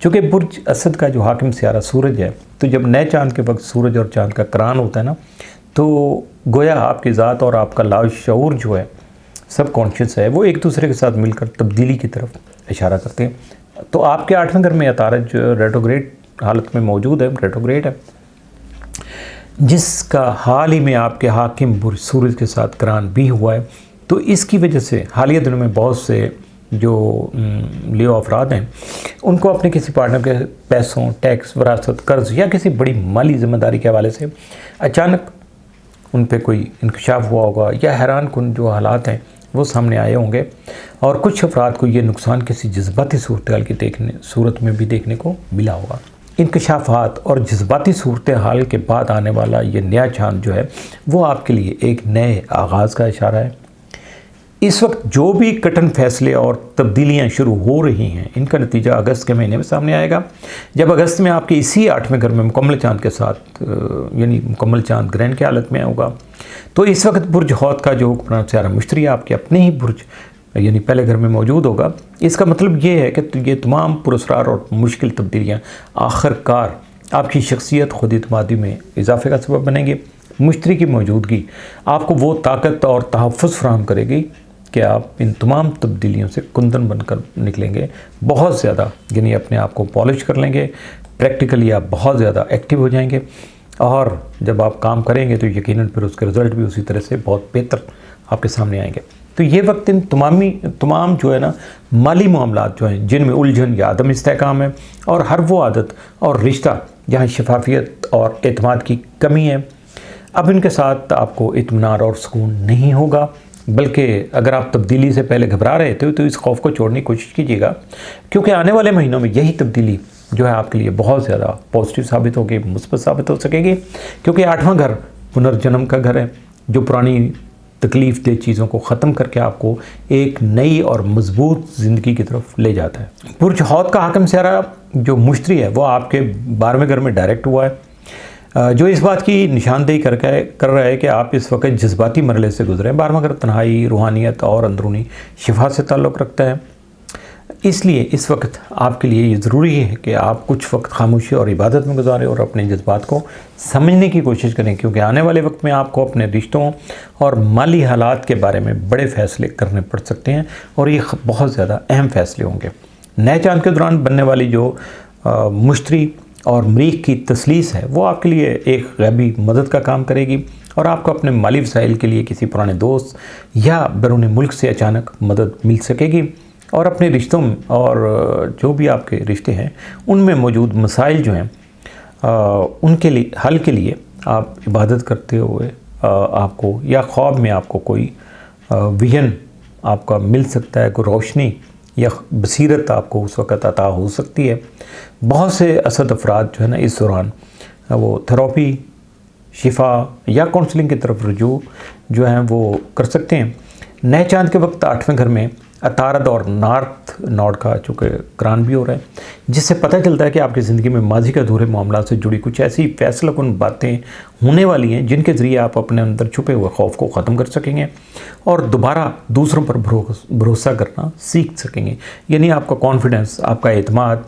चूँकि बुर्ज असद का जो हाकिम सियारा सूरज है, तो जब नए चांद के वक्त सूरज और चांद का करान होता है ना, तो गोया आपकी ज़ात और आपका लाशऊर जो है, सब कॉन्शियस है, वो एक दूसरे के साथ मिलकर तब्दीली की तरफ इशारा करते हैं। तो आपके 8वें घर में अतारज रेट्रोग्रेड हालत में मौजूद है, रेट्रोग्रेड है, जिसका हाल ही में आपके हाकिम बुर्ज सूरज के साथ करान भी हुआ है। तो इसकी वजह से हालिया दिनों में बहुत से जो लियो अफराद हैं उनको अपने किसी पार्टनर के पैसों, टैक्स, वरासत, कर्ज या किसी बड़ी माली जिम्मेदारी के हवाले से अचानक उन पे कोई इंकशाफ हुआ होगा, या हैरान कुन जो हालात हैं वो सामने आए होंगे। और कुछ अफराद को ये नुकसान किसी जज्बाती सूरत हाल की सूरत में भी देखने को मिला होगा। इंकशाफात और जज्बाती सूरत हाल के बाद आने वाला ये नया चांद जो है वो आपके लिए एक नए आगाज़ का इशारा है। इस वक्त जो भी कठिन फैसले और तब्दीलियां शुरू हो रही हैं, इनका नतीजा अगस्त के महीने में सामने आएगा, जब अगस्त में आपके इसी 8वें घर में मुकम्मल चांद के साथ, यानी मुकम्मल चांद ग्रहण की हालत में होगा। तो इस वक्त बुर्ज हौत का जो हुक्मरान सियारा मुश्तरी आपके अपने ही बुर्ज यानी पहले घर में मौजूद होगा। इसका मतलब ये है कि ये तमाम पुरस्कार और मुश्किल तब्दीलियाँ आखिरकार आपकी शख्सियत, खुद एतमादी में इजाफे का सबब बनेंगे। मुश्तरी की मौजूदगी आपको वो ताकत और तहफ़्फ़ुज़ फराहम करेगी कि आप इन तमाम तब्दीलियों से कुंदन बनकर निकलेंगे। बहुत ज़्यादा यानी अपने आप को पॉलिश कर लेंगे, प्रैक्टिकली आप बहुत ज़्यादा एक्टिव हो जाएंगे, और जब आप काम करेंगे तो यकीनन फिर उसके रिज़ल्ट भी उसी तरह से बहुत बेहतर आपके सामने आएंगे। तो ये वक्त इन तमाम जो है ना माली मामलात जो हैं जिनमें उलझन या अदम इस्तेहकाम है, और हर वो आदत और रिश्ता जहाँ शफाफियत और एतमाद की कमी है, अब इनके साथ आपको इत्मीनान और सुकून नहीं होगा। बल्कि अगर आप तब्दीली से पहले घबरा रहे थे तो इस खौफ को छोड़ने की कोशिश कीजिएगा, क्योंकि आने वाले महीनों में यही तब्दीली जो है आपके लिए बहुत ज़्यादा पॉजिटिव साबित होगी, मुस्बत साबित हो सकेगी। क्योंकि 8वां घर पुनर्जन्म का घर है, जो पुरानी तकलीफ़ दे चीज़ों को ख़त्म करके आपको एक नई और मजबूत ज़िंदगी की तरफ ले जाता है। बुर्ज हौत का हाकिम सियारा जो मुश्तरी है वो आपके 12वें घर में डायरेक्ट हुआ है, जो इस बात की निशानदेही कर रहा है कि आप इस वक्त जज्बाती मरहले से गुजरे हैं। 12वां घर तन्हाई, रूहानियत और अंदरूनी शिफा से ताल्लुक़ रखता है। इसलिए इस वक्त आपके लिए ये ज़रूरी है कि आप कुछ वक्त खामोशी और इबादत में गुजारें और अपने जज्बात को समझने की कोशिश करें, क्योंकि आने वाले वक्त में आपको अपने रिश्तों और माली हालात के बारे में बड़े फ़ैसले करने पड़ सकते हैं, और ये बहुत ज़्यादा अहम फ़ैसले होंगे। नए चांद के दौरान बनने वाली जो मुश्तरी और मरीख की तसलीस है वो आपके लिए एक गैबी मदद का काम करेगी, और आपको अपने माली वसाइल के लिए किसी पुराने दोस्त या बैरून मुल्क से अचानक मदद मिल सकेगी, और अपने रिश्तों में और जो भी आपके रिश्ते हैं उनमें मौजूद मसाइल जो हैं उनके लिए हल के लिए आप इबादत करते हुए आपको या ख्वाब में आपको कोई विजन आपका मिल सकता है, कोई रोशनी या बसीरत आपको उस वक़्त अता हो सकती है। बहुत से असद अफराद जो है ना इस दौरान वो थेरेपी, शिफा या काउंसलिंग की तरफ रुजू जो है वो कर सकते हैं। नए चांद के वक्त 8वें घर में अतारद और नॉर्थ नोड का चूँकि करान भी हो रहा है, जिससे पता चलता है कि आपकी ज़िंदगी में माजी के अधूरे मामला से जुड़ी कुछ ऐसी फैसलाकुन बातें होने वाली हैं जिनके ज़रिए आप अपने अंदर छुपे हुए खौफ को ख़त्म कर सकेंगे और दोबारा दूसरों पर भरोसा करना सीख सकेंगे। यानी आपका कॉन्फिडेंस, आपका एतमाद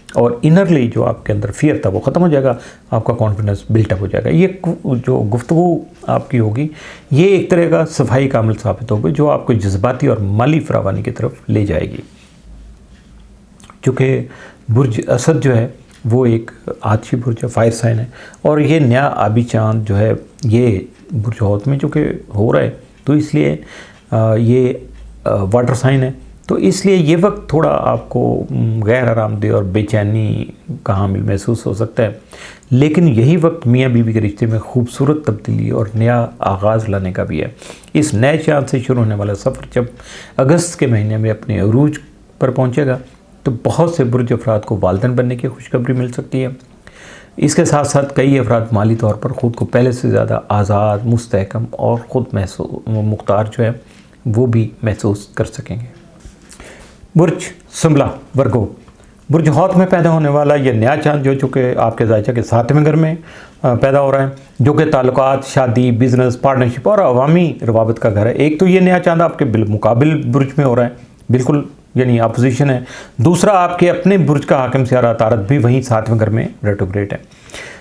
और इनरली जो आपके अंदर फियर था वो ख़त्म हो जाएगा, आपका कॉन्फिडेंस बिल्टअप हो जाएगा। ये जो गुफ्तगू आपकी होगी ये एक तरह का सफाई का अमल साबित होगी जो आपको जज्बाती और माली फरावानी की तरफ ले जाएगी। चूँकि बुर्ज असद जो है वो एक आतिशी बुर्ज है, फायर साइन है, और ये नया आबी चाँद जो है ये बुर्ज हौत में चूँकि हो रहा है तो इसलिए ये वाटर साइन है, तो इसलिए ये वक्त थोड़ा आपको गैर आरामदेह और बेचैनी का हामिल महसूस हो सकता है। लेकिन यही वक्त मियाँ बीवी के रिश्ते में खूबसूरत तब्दीली और नया आगाज़ लाने का भी है। इस नए चाँद से शुरू होने वाला सफ़र जब अगस्त के महीने में अपने अरूज पर पहुँचेगा तो बहुत से बुर्ज अफराद को वालिदैन बनने की खुशखबरी मिल सकती है। इसके साथ साथ कई अफराद माली तौर पर ख़ुद को पहले से ज़्यादा आज़ाद, मुस्तहकम और ख़ुद मुख्तार जो है वो भी महसूस कर सकेंगे। बुर्ज सुंबला वर्गो, बुर्ज हौत में पैदा होने वाला यह नया चांद जो चूँकि आपके ज़ायचा के 7वें घर में पैदा हो रहा है, जो कि ताल्लुकात, शादी, बिज़नेस, पार्टनरशिप और अवामी रवाबत का घर है। एक तो ये नया चांद आपके बिलमुकाबिल बुर्ज में हो रहा है, बिल्कुल यानी अपोजिशन है। दूसरा आपके अपने बुर्ज का हाकिम सियारा तारत भी वहीं 7वें घर में रेट्रोग्रेड है।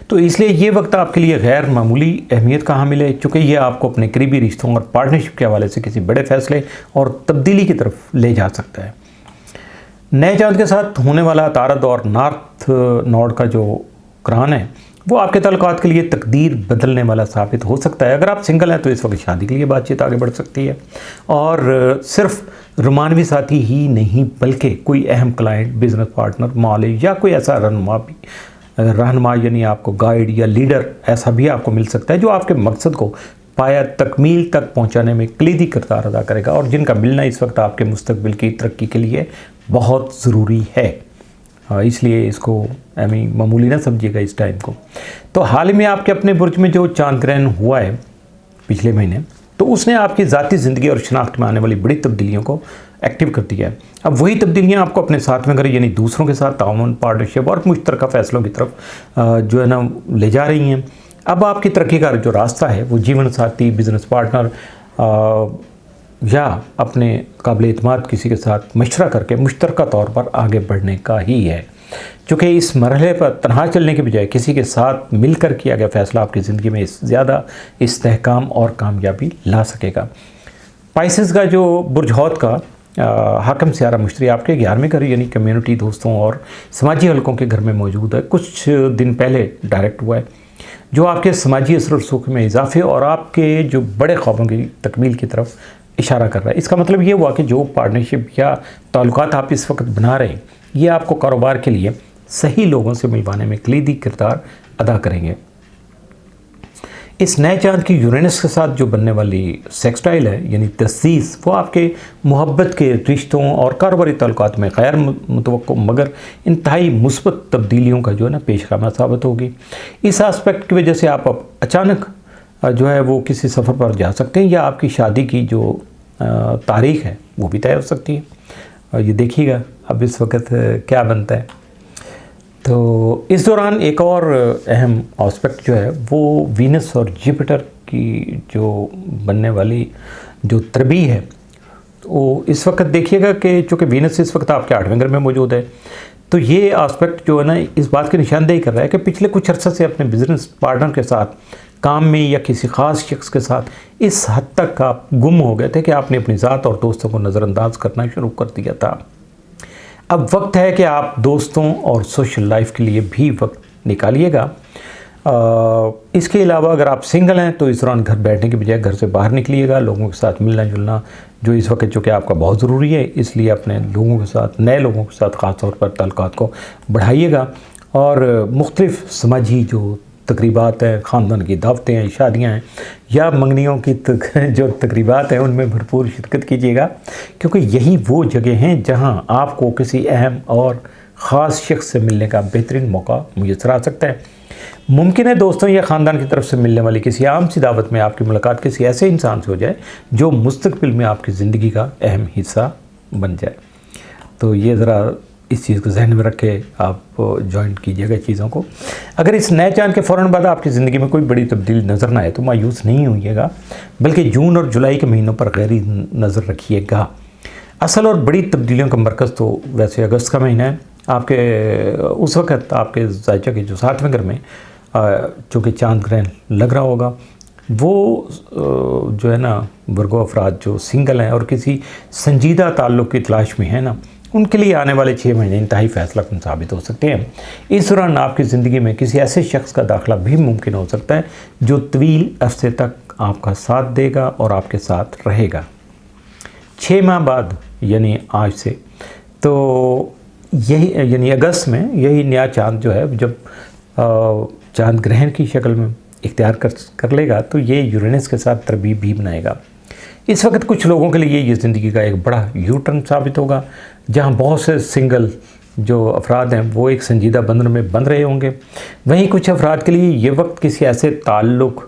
तो इसलिए ये वक्त आपके लिए गैर मामूली अहमियत का हामिल है, चूँकि ये आपको अपने करीबी रिश्तों और पार्टनरशिप के हवाले से किसी बड़े फैसले और तब्दीली की तरफ ले जा सकता है। नए चांद के साथ होने वाला तारद और नॉर्थ नोड का जो ग्रहण है वो आपके ताल्लुकात के लिए तकदीर बदलने वाला साबित हो सकता है। अगर आप सिंगल हैं तो इस वक्त शादी के लिए बातचीत आगे बढ़ सकती है, और सिर्फ रोमानवी साथी ही नहीं बल्कि कोई अहम क्लाइंट, बिजनेस पार्टनर, मालिक या कोई ऐसा रहनुमा यानी आपको गाइड या लीडर ऐसा भी आपको मिल सकता है जो आपके मकसद को पाया तकमील तक पहुंचाने में कलीदी किरदार अदा करेगा, और जिनका मिलना इस वक्त आपके मुस्तकबिल की तरक्की के लिए बहुत ज़रूरी है। इसलिए इसको मामूली ना समझिएगा इस टाइम को। तो हाल ही में आपके अपने बुर्ज में जो चांद ग्रहण हुआ है पिछले महीने, तो उसने आपकी ज़ाती ज़िंदगी और शनाख्त में आने वाली बड़ी तब्दीलियों को एक्टिव कर दिया है। अब वही तब्दीलियाँ आपको अपने 7वें घर यानी दूसरों के साथ ताउन, पार्टनरशिप और मुश्तरका फ़ैसलों की तरफ जो है ना ले जा रही हैं। अब आपकी तरक्की का जो रास्ता है वो जीवन साथी, बिज़नेस पार्टनर या अपने काबिल एतमाद किसी के साथ मशवरा करके मुश्तरका तौर पर आगे बढ़ने का ही है, क्योंकि इस मरहले पर तनहा चलने के बजाय किसी के साथ मिलकर किया गया फ़ैसला आपकी ज़िंदगी में ज़्यादा इस्तेहकाम और कामयाबी ला सकेगा। स्पाइसेस का जो बुर्ज हौत का हाकिम सियारा मुश्तरी आपके 11वें घर यानी कम्युनिटी, दोस्तों और समाजी हलकों के घर में मौजूद है। कुछ दिन पहले डायरेक्ट हुआ है, जो आपके समाजी असर और सुख में इजाफे और आपके जो बड़े ख्वाबों की तकमील की तरफ इशारा कर रहा है। इसका मतलब ये हुआ कि जो पार्टनरशिप या ताल्लुकात आप इस वक्त बना रहे हैं ये आपको कारोबार के लिए सही लोगों से मिलवाने में कलीदी किरदार अदा करेंगे। इस नए चांद की यूरेनस के साथ जो बनने वाली सेक्सटाइल है यानी तसीस, वो आपके मोहब्बत के रिश्तों और कारोबारी ताल्लुकात में गैर मुतवक्को मगर इंतहाई मुस्बत तब्दीलियों का जो है ना पेशगामा साबित होगी। इस आस्पेक्ट की वजह से आप अचानक जो है वो किसी सफ़र पर जा सकते हैं, या आपकी शादी की जो तारीख़ है वो भी तय हो सकती है। और ये देखिएगा अब इस वक्त क्या बनता है। तो इस दौरान एक और अहम एस्पेक्ट जो है वो वीनस और जुपिटर की जो बनने वाली जो तरबी है, तो इस वक्त देखिएगा कि चूँकि वीनस इस वक्त आपके 8वें घर में मौजूद है, तो ये एस्पेक्ट जो है ना इस बात की निशानदेही कर रहा है कि पिछले कुछ अर्से से अपने बिजनेस पार्टनर के साथ काम में या किसी ख़ास शख्स के साथ इस हद तक आप गुम हो गए थे कि आपने अपनी ज़ात और दोस्तों को नज़रअंदाज करना शुरू कर दिया था। अब वक्त है कि आप दोस्तों और सोशल लाइफ के लिए भी वक्त निकालिएगा। इसके अलावा अगर आप सिंगल हैं तो इस दौरान घर बैठने के बजाय घर से बाहर निकलिएगा, लोगों के साथ मिलना जुलना जो इस वक्त चूँकि आपका बहुत ज़रूरी है, इसलिए अपने लोगों के साथ, नए लोगों के साथ ख़ास तौर पर ताल्लुकात को बढ़ाइएगा। और मुख्तलिफ़ समाजी जो तकरीबात हैं, ख़ानदान की दावतें हैं, शादियां हैं या मंगनियों की जो तकरीबात हैं उनमें भरपूर शिरकत कीजिएगा, क्योंकि यही वो जगह हैं जहां आपको किसी अहम और ख़ास शख्स से मिलने का बेहतरीन मौका मुयस्सर आ सकता है। मुमकिन है दोस्तों या ख़ानदान की तरफ से मिलने वाली किसी आम सी दावत में आपकी मुलाकात किसी ऐसे इंसान से हो जाए जो मुस्तक़बिल में आपकी ज़िंदगी का अहम हिस्सा बन जाए। तो ये ज़रा इस चीज़ को जहन में रख के आप जॉइंट कीजिएगा चीज़ों को। अगर इस नए चांद के फ़ौरन बाद आपकी ज़िंदगी में कोई बड़ी तब्दीली नज़र ना आए तो मायूस नहीं होइएगा, बल्कि जून और जुलाई के महीनों पर गहरी नज़र रखिएगा। असल और बड़ी तब्दीलियों का मरकज़ तो वैसे अगस्त का महीना है। आपके उस वक़्त आपके ज़ायचा के जो 7वें घर में चूँकि चांद ग्रहण लग रहा होगा, वो जो है ना वर्गो अफराद जो सिंगल हैं और किसी संजीदा ताल्लुक़ की तलाश में है ना, उनके लिए आने वाले 6 महीने इंतहाई फ़ैसलाकुन साबित हो सकते हैं। इस दौरान आपकी ज़िंदगी में किसी ऐसे शख्स का दाखिला भी मुमकिन हो सकता है जो तवील अरसे तक आपका साथ देगा और आपके साथ रहेगा। 6 माह बाद यानी आज से, तो यही यानी अगस्त में यही नया चांद जो है जब चांद ग्रहण की शक्ल में इख्तियार कर लेगा तो ये यूरेनस के साथ तरबीब भी बनाएगा। इस वक्त कुछ लोगों के लिए ये ज़िंदगी का एक बड़ा यू टर्न साबित होगा, जहां बहुत से सिंगल जो अफराद हैं वो एक संजीदा बंधन में बंध रहे होंगे। वहीं कुछ अफराद के लिए ये वक्त किसी ऐसे ताल्लुक़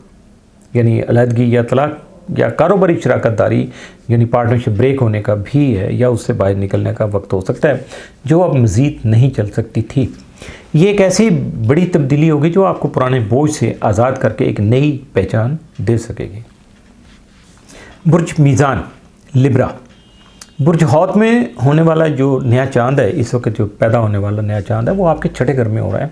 यानी अलहदगी या तलाक या कारोबारी शराकतदारी यानी पार्टनरशिप ब्रेक होने का भी है, या उससे बाहर निकलने का वक्त हो सकता है जो अब मज़ीद नहीं चल सकती थी। ये एक ऐसी बड़ी तब्दीली होगी जो आपको पुराने बोझ से आज़ाद करके एक नई पहचान दे सकेगी। बुर्ज मीज़ान लिब्रा, बुर्ज हौत में होने वाला जो नया चांद है, इस वक्त जो पैदा होने वाला नया चांद है वो आपके छठे घर में हो रहा है।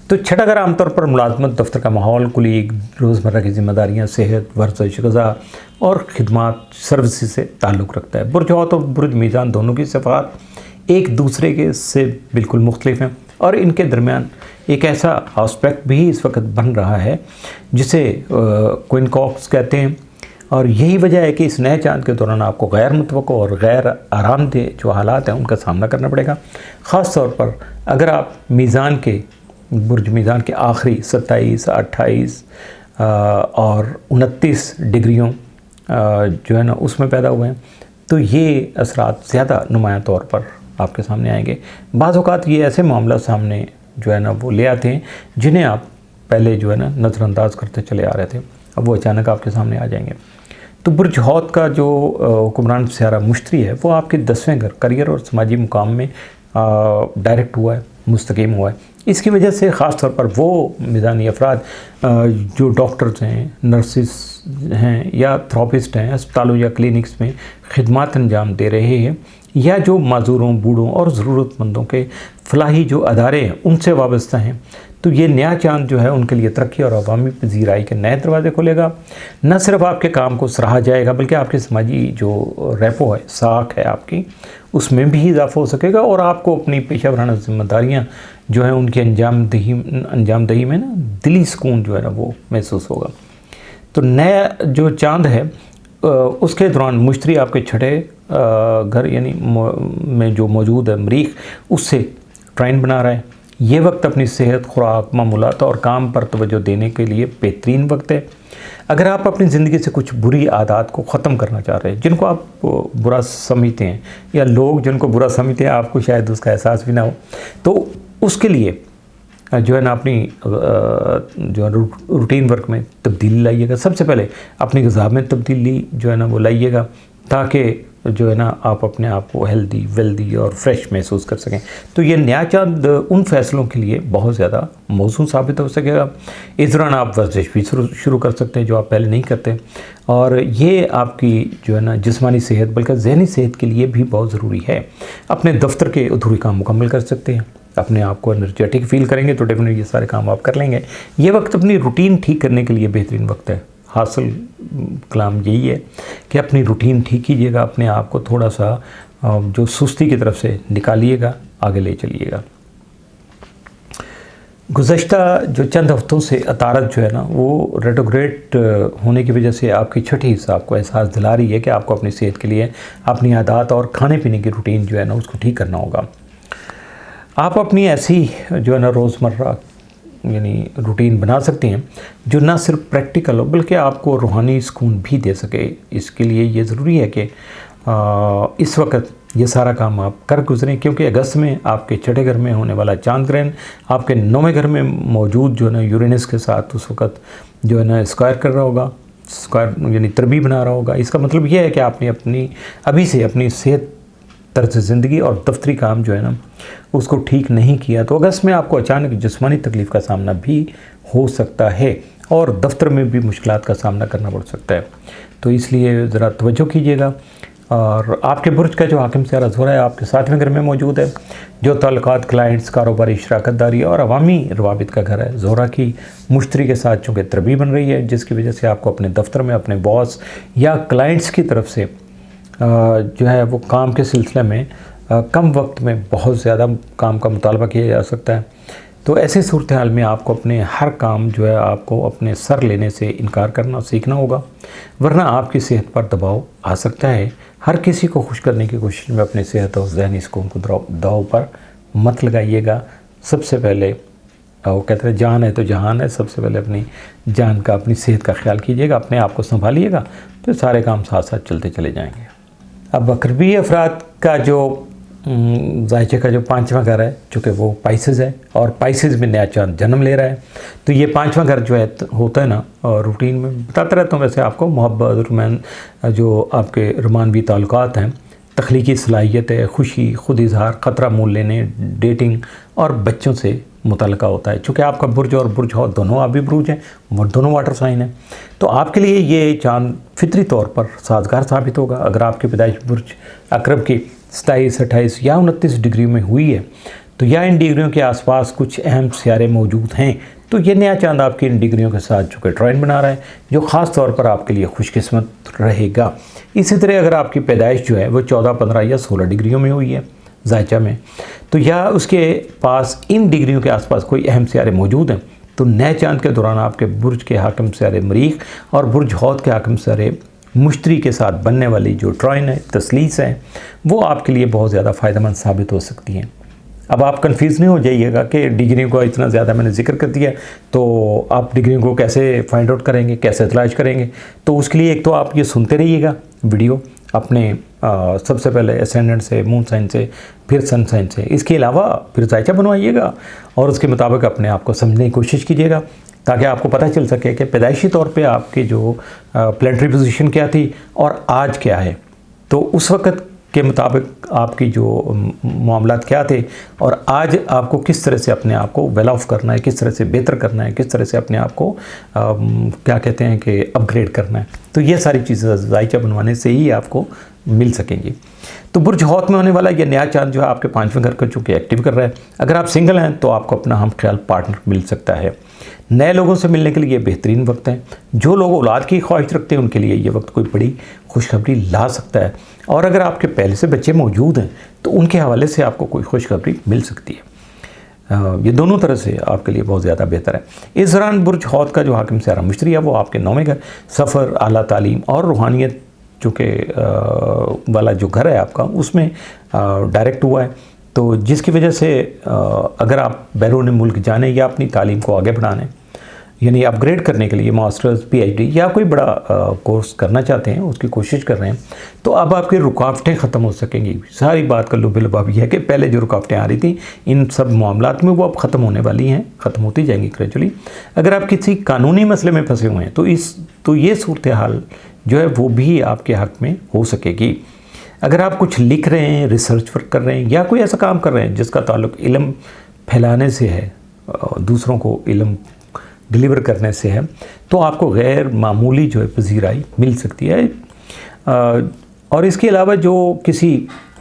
तो छठा घर आमतौर पर मुलाजमत, दफ्तर का माहौल, कुलीग, रोज़मर्रा की जिम्मेदारियाँ, सेहत, वर्जिश, ग़िज़ा और खिदमात सर्विस से ताल्लुक़ रखता है। बुर्ज हौत और बुर्ज मीज़ान दोनों की सिफ़ात एक दूसरे के से बिल्कुल मुख्तलिफ हैं और इनके दरमियान एक ऐसा आस्पेक्ट भी इस वक्त बन रहा है जिसे क्विनकॉक्स कहते हैं। और यही वजह है कि इस नए चांद के दौरान आपको गैर मुतवक्को और गैर आरामदेह जो हालात हैं उनका सामना करना पड़ेगा। ख़ास तौर पर अगर आप मीज़ान के बुर्ज मीज़ान के आखिरी 27, 28 और 29 डिग्रियों जो है ना उसमें पैदा हुए हैं, तो ये असरात ज़्यादा नुमायाँ तौर पर आपके सामने आएंगे। बाज़ औक़ात ये ऐसे मामला सामने जो है ना वो ले आते हैं जिन्हें आप पहले जो है ना नज़रअंदाज करते चले आ रहे थे, अब वो अचानक आपके सामने आ जाएंगे। तो बुर्ज हौत का जो हुक्मरान सियारा मुश्तरी है वो आपके 10वें घर करियर और समाजी मुकाम में डायरेक्ट हुआ है, मुस्तकीम हुआ है। इसकी वजह से ख़ास तौर पर वो मीज़ानी अफराद जो डॉक्टर्स हैं, नर्सिस हैं या थेरेपिस्ट हैं, अस्पतालों या क्लिनिक्स में खिदमत अंजाम दे रहे हैं, या जो माजूरों, बूढ़ों और ज़रूरतमंदों के फलाही जो अदारे हैं उनसे वाबस्ता हैं, तो ये नया चांद जो है उनके लिए तरक्की और अवामी पजीराई के नए दरवाज़े खोलेगा। न सिर्फ आपके काम को सराहा जाएगा बल्कि आपके समाजी जो रेपो है, साख है आपकी, उसमें भी इजाफा हो सकेगा और आपको अपनी पेशा वराना जिम्मेदारियाँ जो हैं उनकी अंजामदही में ना दिली सुकून जो है ना वो महसूस होगा। तो नया जो चांद है उसके दौरान मुश्तरी आपके छठे घर यानी में जो मौजूद है मरीख, उससे ट्राइन बना रहा है। ये वक्त अपनी सेहत, खुराक, मामूलात और काम पर तवज्जो देने के लिए बेहतरीन वक्त है। अगर आप अपनी ज़िंदगी से कुछ बुरी आदत को ख़त्म करना चाह रहे हैं जिनको आप बुरा समझते हैं, या लोग जिनको बुरा समझते हैं आपको शायद उसका एहसास भी ना हो, तो उसके लिए जो है ना अपनी जो रूटीन वर्क में तब्दीली लाइएगा। सबसे पहले अपनी ग़िज़ा में तब्दीली जो है ना वो लाइएगा ताकि जो है ना आप अपने आप को हेल्दी, वेल्दी और फ्रेश महसूस कर सकें। तो ये नया चांद उन फैसलों के लिए बहुत ज़्यादा मौजूद साबित हो सकेगा। इस दौरान आप वर्जिश भी शुरू कर सकते हैं जो आप पहले नहीं करते, और ये आपकी जो है ना जिस्मानी सेहत बल्कि जहनी सेहत के लिए भी बहुत ज़रूरी है। अपने दफ्तर के अधूरे काम मुकम्मल कर सकते हैं, अपने आप को एनर्जेटिक फील करेंगे तो डेफिनेटली ये सारे काम आप कर लेंगे। ये वक्त अपनी रूटीन ठीक करने के लिए बेहतरीन वक्त है। हासिल कलाम यही है कि अपनी रूटीन ठीक कीजिएगा, अपने आप को थोड़ा सा जो सुस्ती की तरफ से निकालिएगा, आगे ले चलिएगा। गुज़श्ता जो चंद हफ्तों से अतारत जो है ना वो रेट्रोग्रेड होने की वजह से आपकी छठी हिस्सा आपको एहसास दिला रही है कि आपको अपनी सेहत के लिए अपनी आदत और खाने पीने की रूटीन जो है ना उसको ठीक करना होगा। आप अपनी ऐसी जो है ना रोज़मर्रा यानी रूटीन बना सकते हैं जो ना सिर्फ प्रैक्टिकल हो बल्कि आपको रूहानी सुकून भी दे सके। इसके लिए ये ज़रूरी है कि इस वक्त ये सारा काम आप कर गुजरें, क्योंकि अगस्त में आपके छठे घर में होने वाला चांद ग्रहण आपके 9वें घर में मौजूद जो है ना यूरेनस के साथ उस वक्त जो है ना स्क्वायर कर रहा होगा, स्क्वायर यानी तरबी बना रहा होगा। इसका मतलब ये है कि आपने अपनी अभी से अपनी सेहत, तर्ज ज़िंदगी और दफ्तरी काम जो है ना उसको ठीक नहीं किया तो अगस्त में आपको अचानक जिस्मानी तकलीफ़ का सामना भी हो सकता है और दफ्तर में भी मुश्किलात का सामना करना पड़ सकता है। तो इसलिए ज़रा तवज्जो कीजिएगा। और आपके बुर्ज का जो हाकिम सियारा ज़ोहरा है आपके 7वें घर में मौजूद है, जो ताल्लुकात, क्लाइंट्स, कारोबारी शराकतदारी और अवामी रवाबित का घर है। ज़ोहरा की मुश्तरी के साथ चूँकि तरबी बन रही है जिसकी वजह से आपको अपने दफ्तर में अपने बॉस या क्लाइंट्स की तरफ से जो है वो काम के सिलसिले में कम वक्त में बहुत ज़्यादा काम का मुतालबा किया जा सकता है। तो ऐसी सूरत हाल में आपको अपने हर काम जो है आपको अपने सर लेने से इनकार करना सीखना होगा, वरना आपकी सेहत पर दबाव आ सकता है। हर किसी को खुश करने की कोशिश में अपनी सेहत और ज़हनी सुकून को दाव पर मत लगाइएगा। सबसे पहले वो कहते हैं जान है तो जहान है, सबसे पहले अपनी जान का, अपनी सेहत का ख्याल कीजिएगा, अपने आप को संभालिएगा, तो सारे काम साथ साथ चलते चले जाएंगे। अब अकरबी अफराद का जो जायचे का जो 5वां घर है, चूँकि वो पाइसेस है और पाइसेस में नया चांद जन्म ले रहा है, तो ये 5वां घर जो है होता है ना, और रूटीन में बताता रहता हूँ वैसे आपको, मोहब्बत, रुमान, जो आपके रोमानवी ताल्लुकात हैं, तख्लीकी सलाहियत है, खुशी, खुद इजहार, ख़तरा मोल लेने, डेटिंग और बच्चों से मुतल्लिका होता है। चूँकि आपका बुर्ज और बुर्ज हौत दोनों आबी बुरूज हैं, दोनों वाटर साइन हैं, तो आपके लिए ये चांद फितरी तौर पर साजगार साबित होगा। अगर आपकी पैदाइश बुर्ज अकरब की 27, 28 या 29 डिग्री में हुई है, तो या इन डिग्रियों के आसपास कुछ अहम सियारे मौजूद हैं, तो ये नया चांद आपकी इन डिग्रियों के साथ चूँकि ट्राइन बना रहा है, जो ख़ास तौर पर आपके लिए खुशकिस्मत रहेगा। इसी तरह अगर आपकी पैदाइश जो है वो 14, 15 या 16 डिग्रियों में हुई है जायचा में, तो या उसके पास इन डिग्रियों के आसपास कोई अहम सियारे मौजूद हैं, तो नए चांद के दौरान आपके बुर्ज के हाकिम सियारे मरीख और बुर्ज हौत के हाकिम सियारे मुश्तरी के साथ बनने वाली जो ट्राइन है, तसलीस है, वो आपके लिए बहुत ज़्यादा फ़ायदेमंद साबित हो सकती हैं। अब आप कंफ्यूज नहीं हो जाइएगा कि डिग्रियों का इतना ज़्यादा मैंने जिक्र कर दिया, तो आप डिग्रियों को कैसे फाइंड आउट करेंगे, कैसे तलाश करेंगे। तो उसके लिए एक तो आप ये सुनते रहिएगा वीडियो अपने सबसे पहले एसेंडेंट से, मून साइन से, फिर सन साइन से, इसके अलावा फिर जायचा बनवाइएगा और उसके मुताबिक अपने आप को समझने की कोशिश कीजिएगा, ताकि आपको पता चल सके कि पैदाइशी तौर पे आपकी जो प्लेनेटरी पोजीशन क्या थी और आज क्या है। तो उस वक़्त के मुताबिक आपकी जो मामलात क्या थे और आज आपको किस तरह से अपने आप को वेल ऑफ करना है, किस तरह से बेहतर करना है, किस तरह से अपने आप को क्या कहते हैं कि अपग्रेड करना है। तो ये सारी चीज़ें जायचा बनवाने से ही आपको मिल सकेंगी। तो बुर्ज हौत में होने वाला ये नया चांद जो है आपके 5वें घर को चूँकि एक्टिव कर रहा है। अगर आप सिंगल हैं तो आपको अपना हम ख्याल पार्टनर मिल सकता है। नए लोगों से मिलने के लिए ये बेहतरीन वक्त है। जो लोग औलाद की ख्वाहिश रखते हैं उनके लिए ये वक्त कोई बड़ी खुशखबरी ला सकता है, और अगर आपके पहले से बच्चे मौजूद हैं तो उनके हवाले से आपको कोई खुशखबरी मिल सकती है। ये दोनों तरह से आपके लिए बहुत ज़्यादा बेहतर है। इस दौरान बुर्ज हौत का जो हाकिम सियारा मुश्तरी है वो आपके 9वें घर, सफ़र, आला तालीम और रूहानियत चूँकि वाला जो घर है आपका, उसमें डायरेक्ट हुआ है, तो जिसकी वजह से अगर आप बैरून मुल्क जाने या अपनी तालीम को आगे बढ़ाने, यानी अपग्रेड करने के लिए मास्टर्स, PhD या कोई बड़ा कोर्स करना चाहते हैं, उसकी कोशिश कर रहे हैं, तो अब आपकी रुकावटें ख़त्म हो सकेंगी। सारी बात का लुभ-लुभाव ये है कि पहले जो रुकावटें आ रही थी इन सब मामलात में, वो अब ख़त्म होने वाली हैं, ख़त्म होती जाएंगी ग्रेजुअली। अगर आप किसी कानूनी मसले में फंसे हुए हैं तो ये सूरत हाल जो है वो भी आपके हक़ में हो सकेगी। अगर आप कुछ लिख रहे हैं, रिसर्च वर्क कर रहे हैं या कोई ऐसा काम कर रहे हैं जिसका ताल्लुक इल्म फैलाने से है, दूसरों को इल्म डिलीवर करने से है, तो आपको गैर मामूली जो है पजीराई मिल सकती है। और इसके अलावा जो किसी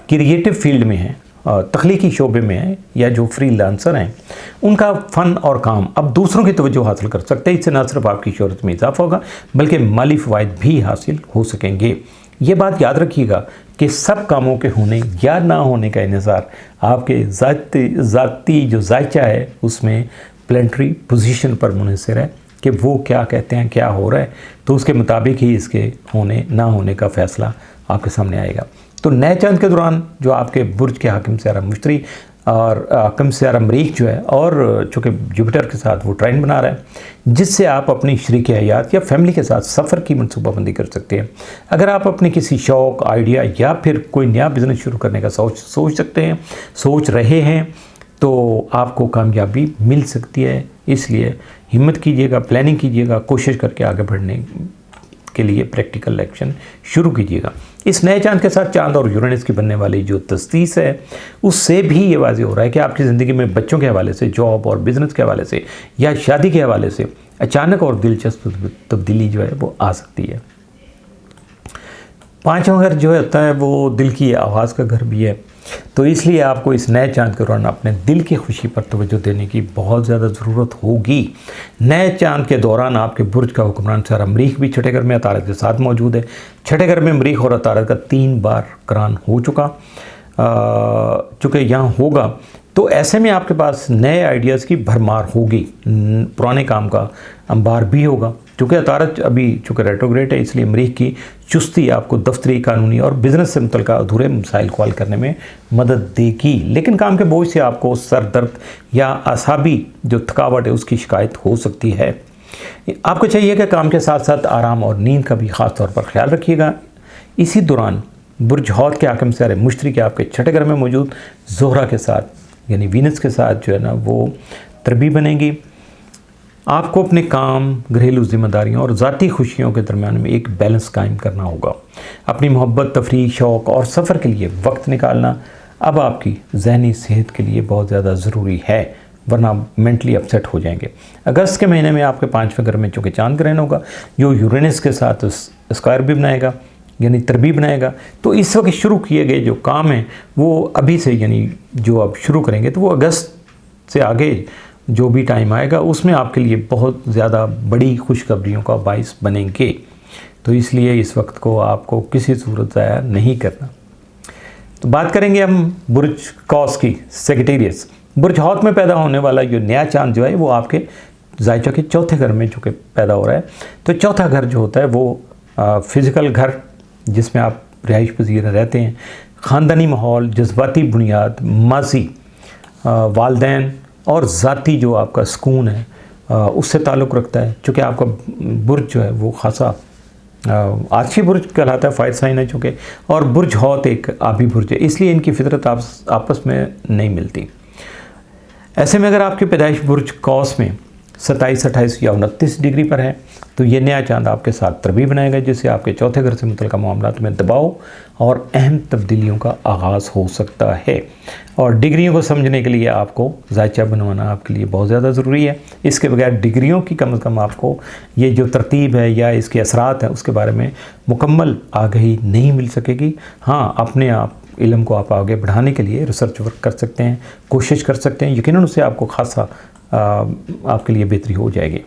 क्रिएटिव फील्ड में है, तख्लीकी शोबे में है, या जो फ्रीलांसर हैं, उनका फ़न और काम अब दूसरों की तवज्जो हासिल कर सकते हैं। इससे न सिर्फ आपकी शोहरत में इजाफा होगा बल्कि माली फ़वाइद भी हासिल हो सकेंगे। ये बात याद रखिएगा कि सब कामों के होने या ना होने का इन्हिसार आपके ज़ाती जो जायचा है उसमें प्लेनेटरी पोजीशन पर मुनहसर है कि वो क्या कहते हैं, क्या हो रहा है, तो उसके मुताबिक ही इसके होने ना होने का फ़ैसला आपके सामने आएगा। तो नए चांद के दौरान जो आपके बुर्ज के हाकिम सियारा मुश्तरी और हाकिम सियारा मरीख जो है, और चूँकि जुपिटर के साथ वो ट्राइन बना रहा है, जिससे आप अपनी शरीक हयात या फैमिली के साथ सफ़र की मनसूबाबंदी कर सकते हैं। अगर आप अपने किसी शौक़, आइडिया या फिर कोई नया बिज़नेस शुरू करने का सोच सकते हैं, सोच रहे हैं, तो आपको कामयाबी मिल सकती है। इसलिए हिम्मत कीजिएगा, प्लानिंग कीजिएगा, कोशिश करके आगे बढ़ने के लिए प्रैक्टिकल एक्शन शुरू कीजिएगा। इस नए चांद के साथ चांद और यूरेनस की बनने वाली जो तस्दीस है, उससे भी ये वाज़ेह हो रहा है कि आपकी ज़िंदगी में बच्चों के हवाले से, जॉब और बिज़नेस के हवाले से या शादी के हवाले से अचानक और दिलचस्प तब्दीली जो है वो आ सकती है। 5वां घर जो होता है वो दिल की आवाज़ का घर भी है, तो इसलिए आपको इस नए चांद के दौरान अपने दिल की खुशी पर तवज्जो देने की बहुत ज़्यादा ज़रूरत होगी। नए चांद के दौरान आपके बुर्ज का हुक्मरान सियारा मरीख भी छठे घर में अतारत के साथ मौजूद है। छठे घर में मरीख और अतारत का 3 बार करान हो चुका, चूँकि यहाँ होगा, तो ऐसे में आपके पास नए आइडियाज़ की भरमार होगी, पुराने काम का अंबार भी होगा। चूँकि अतारत अभी चूँकि रेट्रोग्रेड है, इसलिए मरीख की चुस्ती आपको दफ्तरी, कानूनी और बिजनेस से मुतल्लिक़ अधूरे मसाइल को हल करने में मदद देगी। लेकिन काम के बोझ से आपको सर दर्द या असाबी जो थकावट है उसकी शिकायत हो सकती है। आपको चाहिए कि काम के साथ साथ आराम और नींद का भी ख़ास तौर पर ख्याल रखिएगा। इसी दौरान बुर्ज हौत के हाकिम सितारे मुश्तरी के आपके छठे घर में मौजूद ज़ोहरा के साथ यानी वीनस के साथ जो है ना वो तरबी बनेगी। आपको अपने काम, घरेलू जिम्मेदारियों और ज़ाती खुशियों के दरमियान में एक बैलेंस कायम करना होगा। अपनी मोहब्बत, तफरीह, शौक़ और सफ़र के लिए वक्त निकालना अब आपकी जहनी सेहत के लिए बहुत ज़्यादा ज़रूरी है, वरना मेंटली अपसेट हो जाएंगे। अगस्त के महीने में आपके 5वें घर में चूँकि चांद ग्रहण होगा जो यूरेनस के साथ स्क्वायर भी बनाएगा यानी तरबी बनाएगा। तो इस वक्त शुरू किए गए जो काम हैं वो अभी से यानी जो आप शुरू करेंगे तो वो अगस्त से आगे जो भी टाइम आएगा उसमें आपके लिए बहुत ज़्यादा बड़ी खुशखबरियों का बाइस बनेंगे। तो इसलिए इस वक्त को आपको किसी सूरत ज़ाया नहीं करना। तो बात करेंगे हम बुर्ज कौस की, सेगिटेरियस। बुर्ज हौत में पैदा होने वाला जो नया चांद जो है वो आपके जायचा के चौथे घर में चूँकि पैदा हो रहा है। तो चौथा घर जो होता है वो फिज़िकल घर जिसमें आप रिहाइश पजीर रहते हैं, ख़ानदानी माहौल, जज्बाती बुनियाद, माजी, वालदैन और ज़ाती जो आपका सुकून है उससे ताल्लुक़ रखता है। चूँकि आपका बुर्ज जो है वो खासा आछी बुर्ज कहलाता है, फायर साइन है चूँकि, और बुर्ज हौत एक आबी बुर्ज है, इसलिए इनकी फितरत आपस में नहीं मिलती। ऐसे में अगर आपकी पैदाइश बुर्ज कौस में 27, 28 या 29 डिग्री पर है तो ये नया चांद आपके साथ तरबी बनाएगा, जिससे आपके चौथे घर से मुतल्लिक़ मामलात में दबाव और अहम तब्दीलियों का आगाज़ हो सकता है। और डिग्रियों को समझने के लिए आपको जायचा बनवाना आपके लिए बहुत ज़्यादा ज़रूरी है। इसके बगैर डिग्रियों की कम से कम आपको ये जो तरतीब है या इसके असरात हैं उसके बारे में मुकम्मल आगाही नहीं मिल सकेगी। हाँ, अपने आप इल्म को आप आगे बढ़ाने के लिए रिसर्च वर्क कर सकते हैं, कोशिश कर सकते हैं, यकीनन उससे आपको खासा आपके लिए बेहतरी हो जाएगी।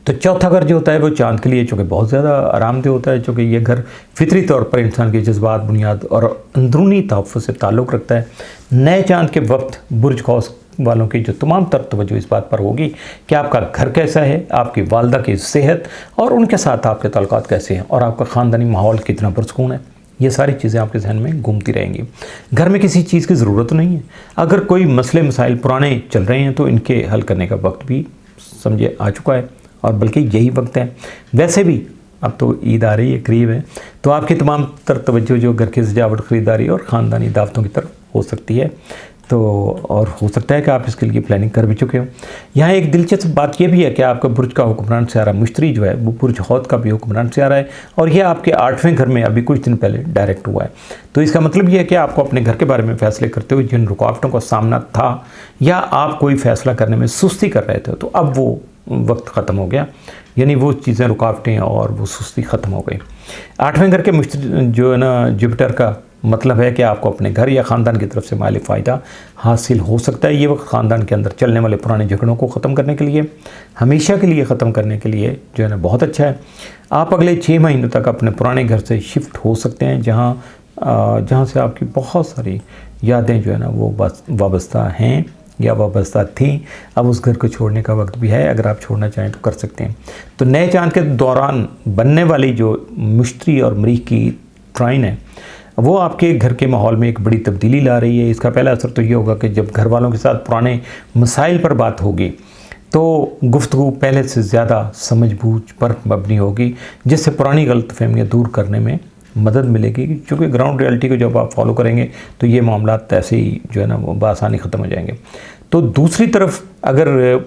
तो चौथा घर जो होता है वो चांद के लिए चूँकि बहुत ज़्यादा आरामदेह होता है, चूँकि ये घर फितरी तौर पर इंसान के जज्बात, बुनियाद और अंदरूनी तहफ़्फ़ुज़ से ताल्लुक़ रखता है। नए चांद के वक्त बुर्ज कौस वालों की जो तमाम तर तवज्जो इस बात पर होगी कि आपका घर कैसा है, आपकी वालदा की सेहत और उनके साथ आपके ताल्लुकात कैसे हैं और आपका ख़ानदानी माहौल कितना पुरसकून है। ये सारी चीज़ें आपके जहन में घूमती रहेंगी। घर में किसी चीज़ की ज़रूरत नहीं है। अगर कोई मसले मसाइल पुराने चल रहे हैं तो इनके हल करने का वक्त भी समझे आ चुका है और बल्कि यही वक्त है। वैसे भी अब तो ईद आ रही है, करीब है, तो आपकी तमाम तर तवज्जो जो घर की सजावट, ख़रीदारी और ख़ानदानी दावतों की तरफ हो सकती है। तो और हो सकता है कि आप इसके लिए प्लानिंग कर भी चुके हो। यहाँ एक दिलचस्प बात यह भी है कि आपका बुर्ज का हुक्मरान सियारा मुश्तरी जो है वो बुर्ज हौत का भी हुक्मरान सियारा है और यह आपके 8वें घर में अभी कुछ दिन पहले डायरेक्ट हुआ है। तो इसका मतलब यह है कि आपको अपने घर के बारे में फ़ैसले करते हुए जिन रुकावटों का सामना था या आप कोई फ़ैसला करने में सुस्ती कर रहे थे तो अब वो वक्त ख़त्म हो गया, यानी वो चीज़ें, रुकावटें और वो सुस्ती ख़त्म हो गई। 8वें घर के मुश्तरी जो है ना जुपिटर का मतलब है कि आपको अपने घर या ख़ानदान की तरफ से माली फ़ायदा हासिल हो सकता है। ये वक्त ख़ानदान के अंदर चलने वाले पुराने झगड़ों को ख़त्म करने के लिए, हमेशा के लिए ख़त्म करने के लिए जो है ना बहुत अच्छा है। आप अगले 6 महीनों तक अपने पुराने घर से शिफ्ट हो सकते हैं जहाँ से आपकी बहुत सारी यादें जो है ना वो वाबस्ता हैं या वाबस्ता थी। अब उस घर को छोड़ने का वक्त भी है, अगर आप छोड़ना चाहें तो कर सकते हैं। तो नए चांद के दौरान बनने वाली जो मुश्तरी और मरीख की ट्राइन है वो आपके घर के माहौल में एक बड़ी तब्दीली ला रही है। इसका पहला असर तो ये होगा कि जब घर वालों के साथ पुराने मसाइल पर बात होगी तो गुफ्तगू पहले से ज़्यादा समझ-बूझ पर मबनी होगी, जिससे पुरानी गलतफ़हमियाँ दूर करने में मदद मिलेगी। क्योंकि ग्राउंड रियलिटी को जब आप फॉलो करेंगे तो ये मामलात ऐसे ही जो है ना वो बआसानी ख़त्म हो जाएंगे। तो दूसरी तरफ अगर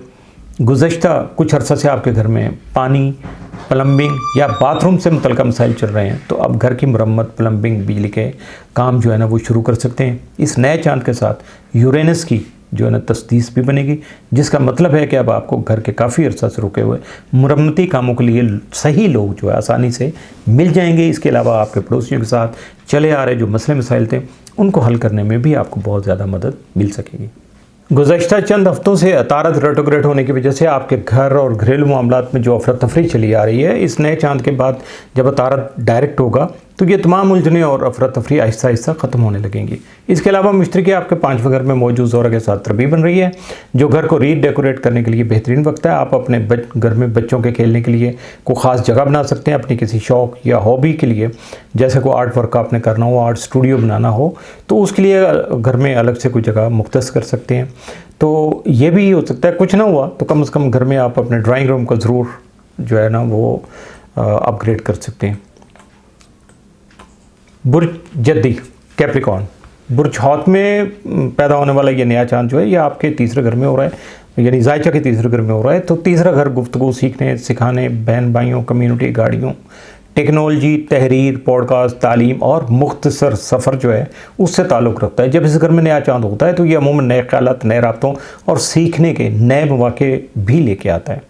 गुज़श्ता कुछ अरसा से आपके घर में पानी, प्लम्बिंग या बाथरूम से मुतल्लिक़ मसाइल चल रहे हैं तो अब घर की मरम्मत, प्लम्बिंग, बिजली के काम जो है ना वो शुरू कर सकते हैं। इस नए चांद के साथ यूरेनस की जो है ना तस्दीस भी बनेगी, जिसका मतलब है कि अब आपको घर के काफ़ी अरसा से रुके हुए मुरम्मती कामों के लिए सही लोग जो है आसानी से मिल जाएंगे। इसके अलावा आपके पड़ोसियों के साथ चले आ रहे जो मसले मसाइल थे उनको हल करने में भी आपको बहुत ज़्यादा मदद मिल सकेगी। गुज़श्ता चंद हफ्तों से अतारत रेट्रोग्रेड होने की वजह से आपके घर और घरेलू मामलात में जो अफरा तफरी चली आ रही है, इस नए चांद के बाद जब अतारत डायरेक्ट होगा तो ये तमाम उलझने और अफरा तफरी आहिस्ता आहिस्ता ख़त्म होने लगेंगी। इसके अलावा मुश्तरी के आपके 5वें घर में मौजूद ज़ोरा के साथ तरबी बन रही है, जो घर को रीडेकोरेट करने के लिए बेहतरीन वक्त है। आप अपने घर में बच्चों के खेलने के लिए कोई ख़ास जगह बना सकते हैं, अपनी किसी शौक़ या हॉबी के लिए, जैसे कोई आर्ट वर्क आपने करना हो, आर्ट स्टूडियो बनाना हो, तो उसके लिए घर में अलग से कोई जगह मुख्तस कर सकते हैं। तो ये भी हो सकता है, कुछ ना हुआ तो कम से कम घर में आप अपने ड्राइंग रूम को ज़रूर जो है ना वो अपग्रेड कर सकते हैं। बुर्ज जद्दी कैप्रिकॉर्न, बुर्ज हौत में पैदा होने वाला ये नया चांद जो है, ये आपके तीसरे घर में हो रहा है, यानी जायचा के तीसरे घर में हो रहा है। तो तीसरा घर गुफ्तगू, सीखने सिखाने, बहन भाइयों, कम्युनिटी, गाड़ियों, टेक्नोलॉजी, तहरीर, पॉडकास्ट, तालीम और मुख्तसर सफ़र जो है उससे ताल्लुक़ रखता है। जब इस घर में नया चांद होता है तो ये अमूमन नए ख़यालात, नए राब्तों और सीखने के नए मौक़े भी लेके आता है।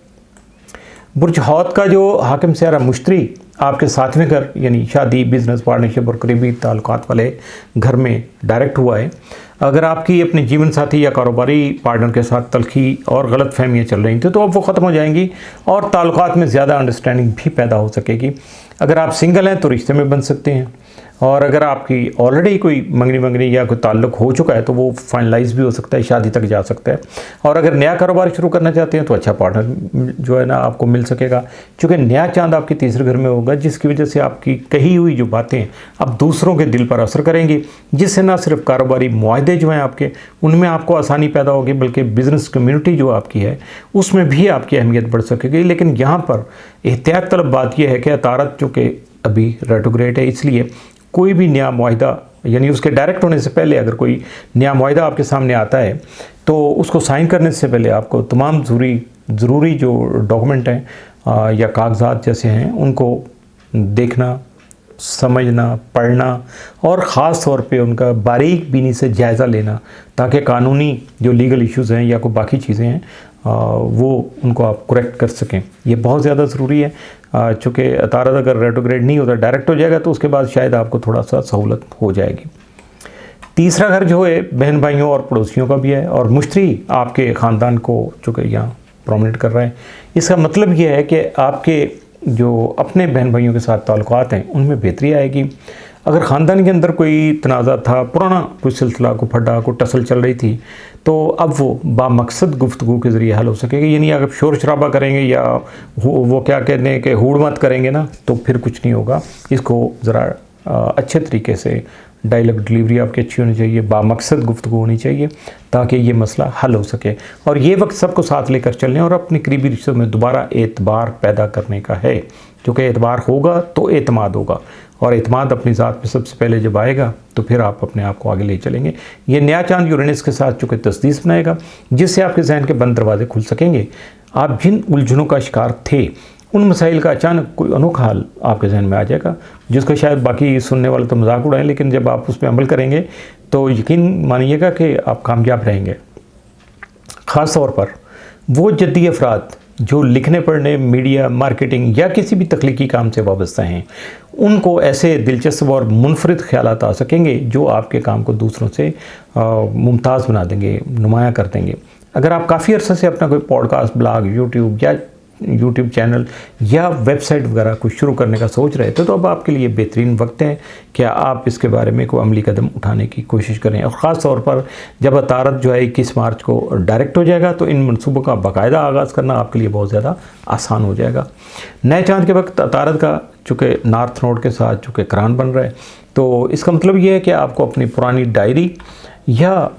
बुर्ज हौत का जो हाकिम सियारा मुश्तरी आपके 7वें घर यानी शादी, बिज़नेस, पार्टनरशिप और करीबी ताल्लुकात वाले घर में डायरेक्ट हुआ है। अगर आपकी अपने जीवन साथी या कारोबारी पार्टनर के साथ तलखी और गलत फहमियाँ चल रही थी तो अब वो ख़त्म हो जाएंगी और ताल्लुकात में ज़्यादा अंडरस्टैंडिंग भी पैदा हो सकेगी। अगर आप सिंगल हैं तो रिश्ते में बन सकते हैं, और अगर आपकी ऑलरेडी कोई मंगनी या कोई ताल्लुक़ हो चुका है तो वो फाइनलाइज भी हो सकता है, शादी तक जा सकता है। और अगर नया कारोबार शुरू करना चाहते हैं तो अच्छा पार्टनर जो है ना आपको मिल सकेगा, क्योंकि नया चांद आपके तीसरे घर में होगा, जिसकी वजह से आपकी कही हुई जो बातें अब दूसरों के दिल पर असर करेंगी, जिससे ना सिर्फ कारोबारी मुआहदे जो हैं आपके उनमें आपको आसानी पैदा होगी, बल्कि बिज़नेस कम्युनिटी जो आपकी है उसमें भी आपकी अहमियत बढ़ सकेगी। लेकिन यहाँ पर एहतियात तलब बात यह है कि अतारत जो कि अभी रेट्रोग्रेड है, इसलिए कोई भी नया मुआहिदा यानी उसके डायरेक्ट होने से पहले अगर कोई नया मुआहिदा आपके सामने आता है तो उसको साइन करने से पहले आपको तमाम ज़रूरी जो डॉक्यूमेंट हैं या कागजात जैसे हैं उनको देखना, समझना, पढ़ना और ख़ास तौर पे उनका बारीक बीनी से जायज़ा लेना, ताकि कानूनी जो लीगल इश्यूज़ हैं या कोई बाकी चीज़ें हैं वो उनको आप करेक्ट कर सकें। ये बहुत ज़्यादा ज़रूरी है, चूँकि अतारत अगर रेट्रोग्रेड नहीं होता, डायरेक्ट हो जाएगा तो उसके बाद शायद आपको थोड़ा सा सहूलत हो जाएगी। तीसरा घर जो है बहन भाइयों और पड़ोसियों का भी है, और मुश्तरी आपके ख़ानदान को चूँकि यहाँ प्रोमिनेट कर रहा है। इसका मतलब ये है कि आपके जो अपने बहन भाइयों के साथ ताल्लुकात हैं उनमें बेहतरी आएगी। अगर ख़ानदान के अंदर कोई तनाज़ा था, पुराना कोई सिलसिला, को फड्डा, को टसल चल रही थी, तो अब वो बामकसद गुफ्तगू के ज़रिए हल हो सकेगी। यानी अगर शोर शराबा करेंगे या वो क्या कहते हैं कि हुड़ मत करेंगे ना, तो फिर कुछ नहीं होगा। इसको ज़रा अच्छे तरीके से डायलॉग डिलीवरी आपकी अच्छी होनी चाहिए, बामकसद गुफ्तगू होनी चाहिए, ताकि ये मसला हल हो सके। और ये वक्त सबको साथ लेकर चलने और अपने करीबी रिश्तों में दोबारा एतबार पैदा करने का है, क्योंकि एतबार होगा तो एतमाद होगा, और एतमाद अपनी ज़ात पे सबसे पहले जब आएगा तो फिर आप अपने आप को आगे ले चलेंगे। ये नया चांद यूरेनस के साथ चूँकि तस्दीस बनाएगा, जिससे आपके जहन के बंद दरवाजे खुल सकेंगे। आप जिन उलझनों का शिकार थे उन मसाइल का अचानक कोई अनोखा हल आपके जहन में आ जाएगा, जिसको शायद बाकी सुनने वाले तो मजाक उड़ाएं, लेकिन जब आप उस पर अमल करेंगे तो यकीन मानिएगा कि आप कामयाब रहेंगे। ख़ास तौर पर वो जद्दी अफराद जो लिखने पढ़ने, मीडिया, मार्केटिंग या किसी भी तख्लीकी काम से वाबस्ता हैं, उनको ऐसे दिलचस्प और मुनफरिद ख़यालात आ सकेंगे जो आपके काम को दूसरों से मुमताज़ बना देंगे, नुमाया कर देंगे। अगर आप काफ़ी अर्से से अपना कोई पॉडकास्ट, ब्लॉग, यूट्यूब चैनल या वेबसाइट वगैरह कुछ शुरू करने का सोच रहे थे, तो अब आपके लिए बेहतरीन वक्त है कि आप इसके बारे में कोई अमली कदम उठाने की कोशिश करें। और ख़ास तौर पर जब अतारत जो है 21 मार्च को डायरेक्ट हो जाएगा तो इन मनसूबों का बाकायदा आगाज़ करना आपके लिए बहुत ज़्यादा आसान हो जाएगा। नए चांद के वक्त अतारत का चूँकि नॉर्थ नोड के साथ चूँकि करान बन रहा है, तो इसका मतलब ये है कि आपको अपनी पुरानी डायरी या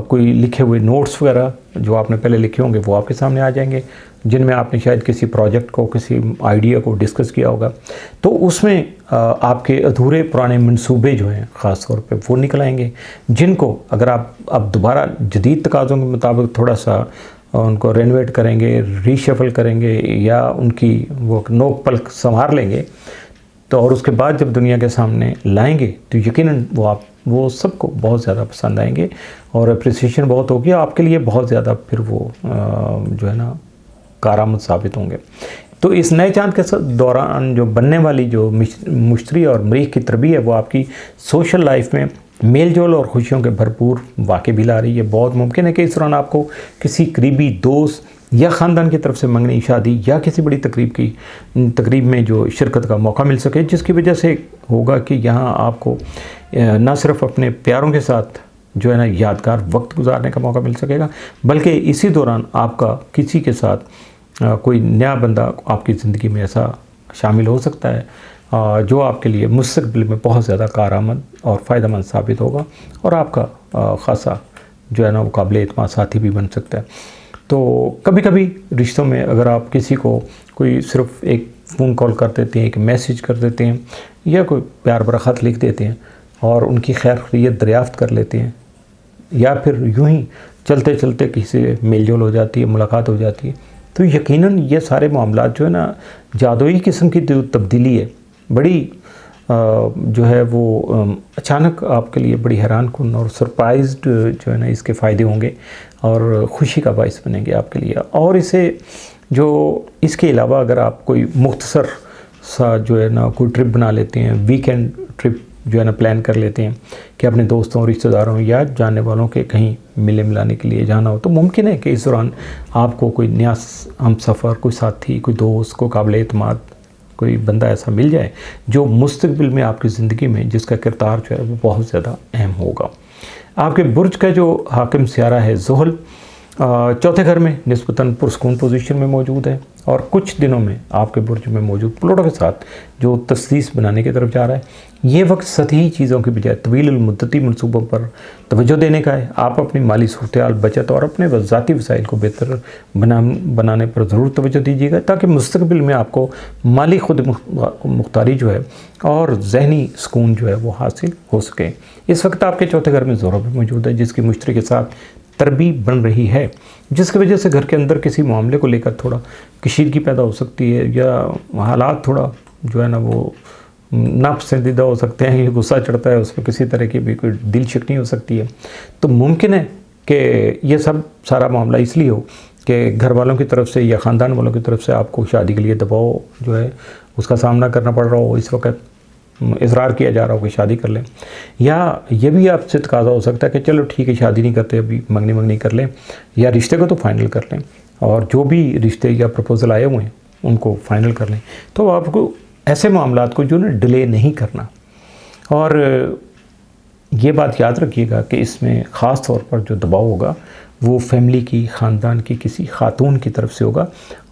कोई लिखे हुए नोट्स वगैरह जो आपने पहले लिखे होंगे वो आपके सामने आ जाएंगे, जिनमें आपने शायद किसी प्रोजेक्ट को, किसी आइडिया को डिस्कस किया होगा। तो उसमें आपके अधूरे पुराने मंसूबे जो हैं ख़ास तौर पे वो निकल आएंगे, जिनको अगर आप अब दोबारा जदीद तकाज़ों के मुताबिक थोड़ा सा उनको रेनोवेट करेंगे, रीशफल करेंगे या उनकी वो नोक पलक संवार लेंगे, तो और उसके बाद जब दुनिया के सामने लाएंगे तो यकीनन वो सबको बहुत ज़्यादा पसंद आएंगे और अप्रिसिएशन बहुत होगी, आपके लिए बहुत ज़्यादा फिर वो जो है ना कारामद साबित होंगे। तो इस नए चांद के दौरान जो बनने वाली जो मुश्तरी और मरीख की तरबियत है वो आपकी सोशल लाइफ में मेल जोल और खुशियों के भरपूर वाक़े भी ला रही है। बहुत मुमकिन है कि इस दौरान आपको किसी करीबी दोस्त या ख़ानदान की तरफ से मंगनी, शादी या किसी बड़ी तकरीब में जो शिरकत का मौका मिल सके, जिसकी वजह से होगा कि यहाँ आपको ना सिर्फ अपने प्यारों के साथ जो है ना यादगार वक्त गुजारने का मौका मिल सकेगा, बल्कि इसी दौरान आपका किसी के साथ कोई नया बंदा आपकी ज़िंदगी में ऐसा शामिल हो सकता है जो आपके लिए मुस्तक़बिल में बहुत ज़्यादा कारआमद और फ़ायदेमंद साबित होगा और आपका ख़ासा जो है ना वो काबिल एतमाद साथी भी बन सकता है। तो कभी कभी रिश्तों में अगर आप किसी को कोई सिर्फ एक फ़ोन कॉल कर देते हैं, एक मैसेज कर देते हैं या कोई प्यार भरा ख़त लिख देते हैं और उनकी खैर खैरियत दरियाफ़्त कर लेते हैं, या फिर यूं ही चलते चलते किसी से मेल जोल हो जाती है, मुलाकात हो जाती है, तो यकीनन ये सारे मामलात जो है ना जादुई किस्म की जो तब्दीली है, बड़ी जो है वो अचानक आपके लिए बड़ी हैरानकुन और सरप्राइज्ड जो है ना इसके फ़ायदे होंगे और ख़ुशी का बाइस बनेंगे आपके लिए। और इसे जो इसके अलावा अगर आप कोई मुख्तसर सा जो है ना कोई ट्रिप बना लेते हैं, वीकेंड ट्रिप जो है ना प्लान कर लेते हैं कि अपने दोस्तों, रिश्तेदारों या जानने वालों के कहीं मिलने मिलाने के लिए जाना हो, तो मुमकिन है कि इस दौरान आपको कोई नया हमसफ़र, कोई साथी, कोई दोस्त, कोई काबिल एतमाद कोई बंदा ऐसा मिल जाए जो मुस्तक़बिल में आपकी ज़िंदगी में जिसका किरदार जो है वो बहुत ज़्यादा अहम होगा। आपके बुर्ज का जो हाकिम सियारा है ज़ुहल चौथे घर में निस्बतन पुरस्कून पोजीशन में मौजूद है और कुछ दिनों में आपके बुर्ज में मौजूद प्लूटो के साथ जो तस्दीस बनाने की तरफ जा रहा है। ये वक्त सतही चीज़ों की बजाय तवील मुद्दती मनसूबों पर तवज्जो देने का है। आप अपनी माली सूरत-ए-हाल, बचत और अपने ज़ाती वसाइल को बेहतर बनाने पर ज़रूर तवज्जो दीजिएगा ताकि मुस्तक़बिल में आपको माली खुद मुख्तारी जो है और जहनी सुकून जो है वो हासिल हो सके। इस वक्त आपके चौथे घर में ज़ोहरा भी मौजूद है जिसकी मुश्तरी के साथ तरबीब बन रही है, जिसकी वजह से घर के अंदर किसी मामले को लेकर थोड़ा कशीदगी पैदा हो सकती है या हालात थोड़ा जो है ना वो नापसंदीदा हो सकते हैं, गुस्सा चढ़ता है, उसमें किसी तरह की भी कोई दिल शिकनी हो सकती है। तो मुमकिन है कि ये सब सारा मामला इसलिए हो कि घर वालों की तरफ से या ख़ानदान वालों की तरफ से आपको शादी के लिए दबाव जो है उसका सामना करना पड़ रहा हो, इस वक्त इसरार किया जा रहा हो कि शादी कर लें, या ये भी आपसे तकाजा हो सकता है कि चलो ठीक है शादी नहीं करते, अभी मंगनी कर लें या रिश्ते को तो फाइनल कर लें और जो भी रिश्ते या प्रपोज़ल आए हुए हैं उनको फाइनल कर लें। तो आपको ऐसे मामलात को जो ना डिले नहीं करना, और ये बात याद रखिएगा कि इसमें ख़ास तौर पर जो दबाव होगा वो फैमिली की, ख़ानदान की किसी खातून की तरफ से होगा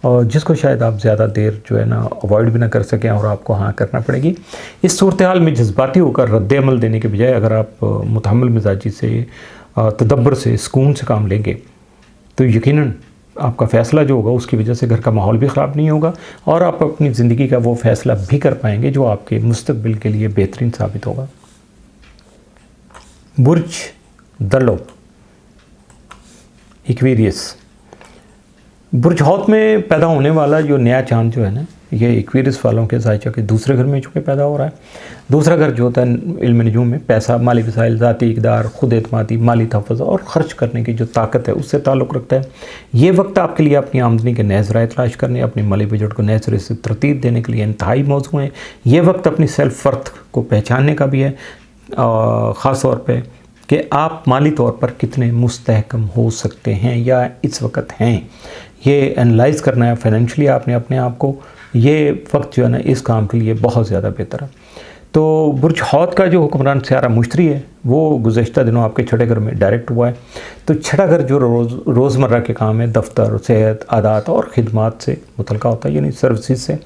और जिसको शायद आप ज़्यादा देर जो है ना अवॉइड भी ना कर सकें और आपको हाँ करना पड़ेगी। इस सूरत-ए-हाल में जज्बाती होकर रद्द अमल देने के बजाय अगर आप मुतहम्मिल मिजाजी से, तदब्बर से, सुकून से काम लेंगे तो यकीनन आपका फ़ैसला जो होगा उसकी वजह से घर का माहौल भी ख़राब नहीं होगा और आप अपनी ज़िंदगी का वो फ़ैसला भी कर पाएंगे जो आपके मुस्तक़बिल के लिए बेहतरीन साबित होगा। बुर्ज दलो एक्वेरियस, बुर्ज हौत में पैदा होने वाला जो नया चांद जो है ना, ये एक्वेरियस वालों के ज़ायचा के दूसरे घर में चूँकि पैदा हो रहा है। दूसरा घर जो होता है इल्म नजूम में पैसा, माली वसाइल, ज़ाती इक़दार, खुद एतमादी, माली तहफ़्फ़ुज़ और ख़र्च करने की जो ताकत है उससे ताल्लुक़ रखता है। ये वक्त आपके लिए अपनी आमदनी के नए ज़राए तलाश करने, अपनी माली बजट को नए सिरे से तरतीब देने के लिए इंतहाई मौज़ू है। ये वक्त अपनी सेल्फ़ वर्थ को पहचानने का भी है, ख़ास तौर पर कि आप माली तौर पर कितने मुस्तहकम हो सकते हैं या इस वक्त हैं, ये एनालाइज़ करना है फाइनेंशियली आपने अपने आप को। ये वक्त जो है ना इस काम के लिए बहुत ज़्यादा बेहतर है। तो बुर्ज हौत का जो हुक्मरान सियारा मुश्तरी है वो गुज़श्ता दिनों आपके छठे घर में डायरेक्ट हुआ है। तो छठा घर जो रोज़मर्रा के काम है, दफ्तर, सेहत, आदात और ख़िदमात से मुतल्लिक़ होता है, यानी सर्विसेज से।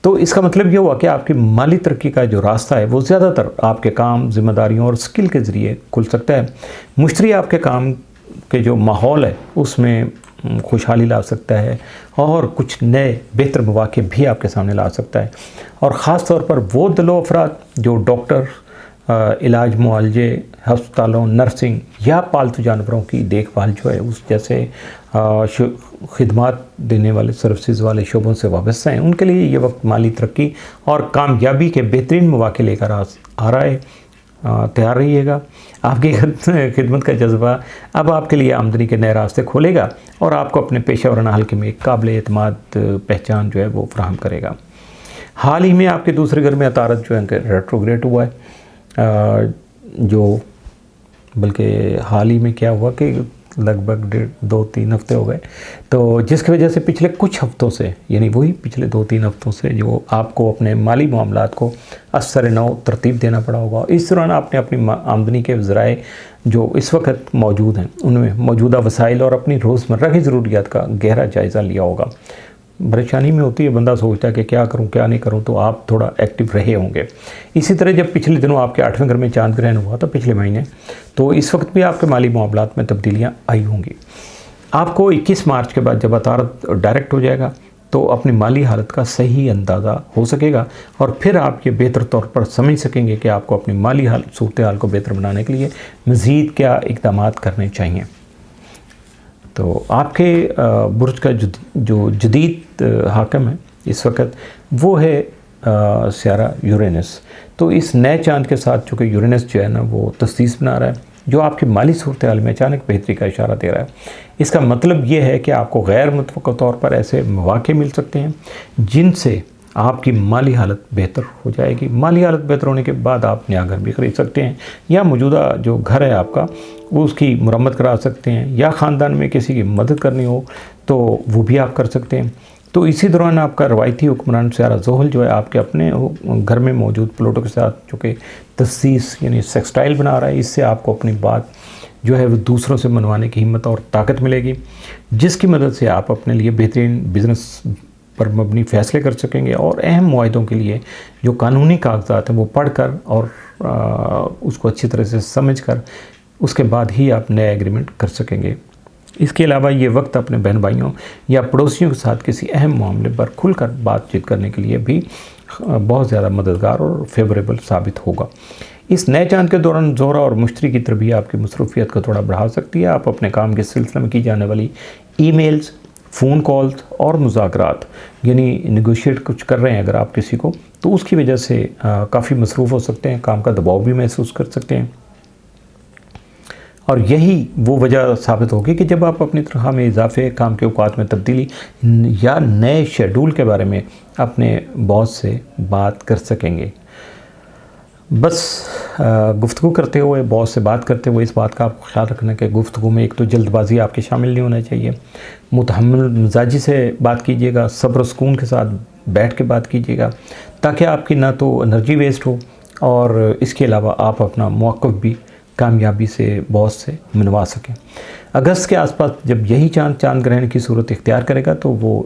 तो इसका मतलब ये हुआ कि आपकी माली तरक्की का जो रास्ता है वो ज़्यादातर आपके काम, ज़िम्मेदारियों और स्किल के ज़रिए खुल सकता है। मुश्तरी आपके काम के जो माहौल है उसमें खुशहाली ला सकता है और कुछ नए बेहतर मौक़े भी आपके सामने ला सकता है। और ख़ास तौर पर वो दिलो अफराद जो डॉक्टर, इलाज मुआलजे, हस्पतालों, नर्सिंग या पालतू जानवरों की देखभाल जो है उस जैसे खिदमात देने वाले सर्विसेज वाले शोबों से वाबस्ता हैं, उनके लिए ये वक्त माली तरक्की और कामयाबी के बेहतरीन मौक़े लेकर आ रहा है। तैयार रहिएगा। आपकी खिदमत का जज्बा अब आपके लिए आमदनी के नए रास्ते खोलेगा और आपको अपने पेशा वराना हल्के में एक काबिल एतमाद पहचान जो है वो फराहम करेगा। हाल ही में आपके दूसरे घर में अतारत जो है रेट्रोग्रेड हुआ है, जो बल्कि हाल ही में क्या हुआ कि लगभग 2-3 हफ्ते हो गए, तो जिसकी वजह से पिछले कुछ हफ्तों से, यानी वही पिछले 2-3 हफ्तों से जो आपको अपने माली मामलात को असर नौ तरतीब देना पड़ा होगा। इस दौरान आपने अपनी आमदनी के ज़राए जो इस वक्त मौजूद हैं उनमें मौजूदा वसाइल और अपनी रोज़मर्रा की ज़रूरियात का गहरा जायज़ा लिया होगा। परेशानी में होती है, बंदा सोचता है कि क्या करूं क्या नहीं करूं, तो आप थोड़ा एक्टिव रहे होंगे। इसी तरह जब पिछले दिनों आपके 8वें घर में चांद ग्रहण हुआ था पिछले महीने, तो इस वक्त भी आपके माली मामलात में तब्दीलियां आई होंगी। आपको 21 मार्च के बाद जब अतारत डायरेक्ट हो जाएगा तो अपनी माली हालत का सही अंदाज़ा हो सकेगा और फिर आप ये बेहतर तौर पर समझ सकेंगे कि आपको अपनी माली सूरत हाल को बेहतर बनाने के लिए मज़ीद क्या इक़दामात करने चाहिए। तो आपके बुर्ज का जो जदीद हाकम है इस वक्त वो है सियारा यूरेनस। तो इस नए चांद के साथ चूँकि यूरेनस जो है ना वो तस्दीस बना रहा है, जो आपकी माली सूरत हाल में अचानक बेहतरी का इशारा दे रहा है। इसका मतलब ये है कि आपको गैर मुतवक्का तौर पर ऐसे मौके मिल सकते हैं जिनसे आपकी माली हालत बेहतर हो जाएगी। माली हालत बेहतर होने के बाद आप नया घर भी ख़रीद सकते हैं, या मौजूदा जो घर है आपका वो उसकी मुरम्मत करा सकते हैं, या ख़ानदान में किसी की मदद करनी हो तो वो भी आप कर सकते हैं। तो इसी दौरान आपका रवायती हुक्मरान सियारा ज़ोहल जो है आपके अपने घर में मौजूद प्लॉटों के साथ चूँकि तस्सीस यानी सेक्सटाइल बना रहा है, इससे आपको अपनी बात जो है वो दूसरों से मनवाने की हिम्मत और ताकत मिलेगी, जिसकी मदद से आप अपने लिए बेहतरीन बिज़नेस पर मबनी फ़ैसले कर सकेंगे और अहम मुआहदों के लिए जो कानूनी कागजात हैं वो पढ़कर और उसको अच्छी तरह से समझकर उसके बाद ही आप नया एग्रीमेंट कर सकेंगे। इसके अलावा ये वक्त अपने बहन भाइयों या पड़ोसियों के साथ किसी अहम मामले पर खुलकर बातचीत करने के लिए भी बहुत ज़्यादा मददगार और फेवरेबल साबित होगा। इस नए चांद के दौरान ज़ोहरा और मुश्तरी की तरबियत आपकी मसरूफियत को थोड़ा बढ़ा सकती है। आप अपने काम के सिलसिले में की जाने वाली ईमेल्स, फ़ोन कॉल्स और मुज़ाकरात यानी नेगोशिएट कुछ कर रहे हैं अगर आप किसी को, तो उसकी वजह से काफ़ी मसरूफ़ हो सकते हैं, काम का दबाव भी महसूस कर सकते हैं। और यही वो वजह साबित होगी कि जब आप अपनी तनख्वाह में इजाफे, काम के औकात में तब्दीली या नए शेड्यूल के बारे में अपने बॉस से बात कर सकेंगे। बस गुफ्तगू करते हुए, बॉस से बात करते हुए इस बात का आपको ख्याल रखना कि गुफ्तगू में एक तो जल्दबाजी आपके शामिल नहीं होना चाहिए। मुतहम्मिल मिजाजी से बात कीजिएगा, सब्र सुकून के साथ बैठ के बात कीजिएगा ताकि आपकी ना तो एनर्जी वेस्ट हो और इसके अलावा आप अपना मौक़िफ़ भी कामयाबी से बॉस से मनवा सकें। अगस्त के आसपास जब यही चांद ग्रहण की सूरत इख्तियार करेगा तो वो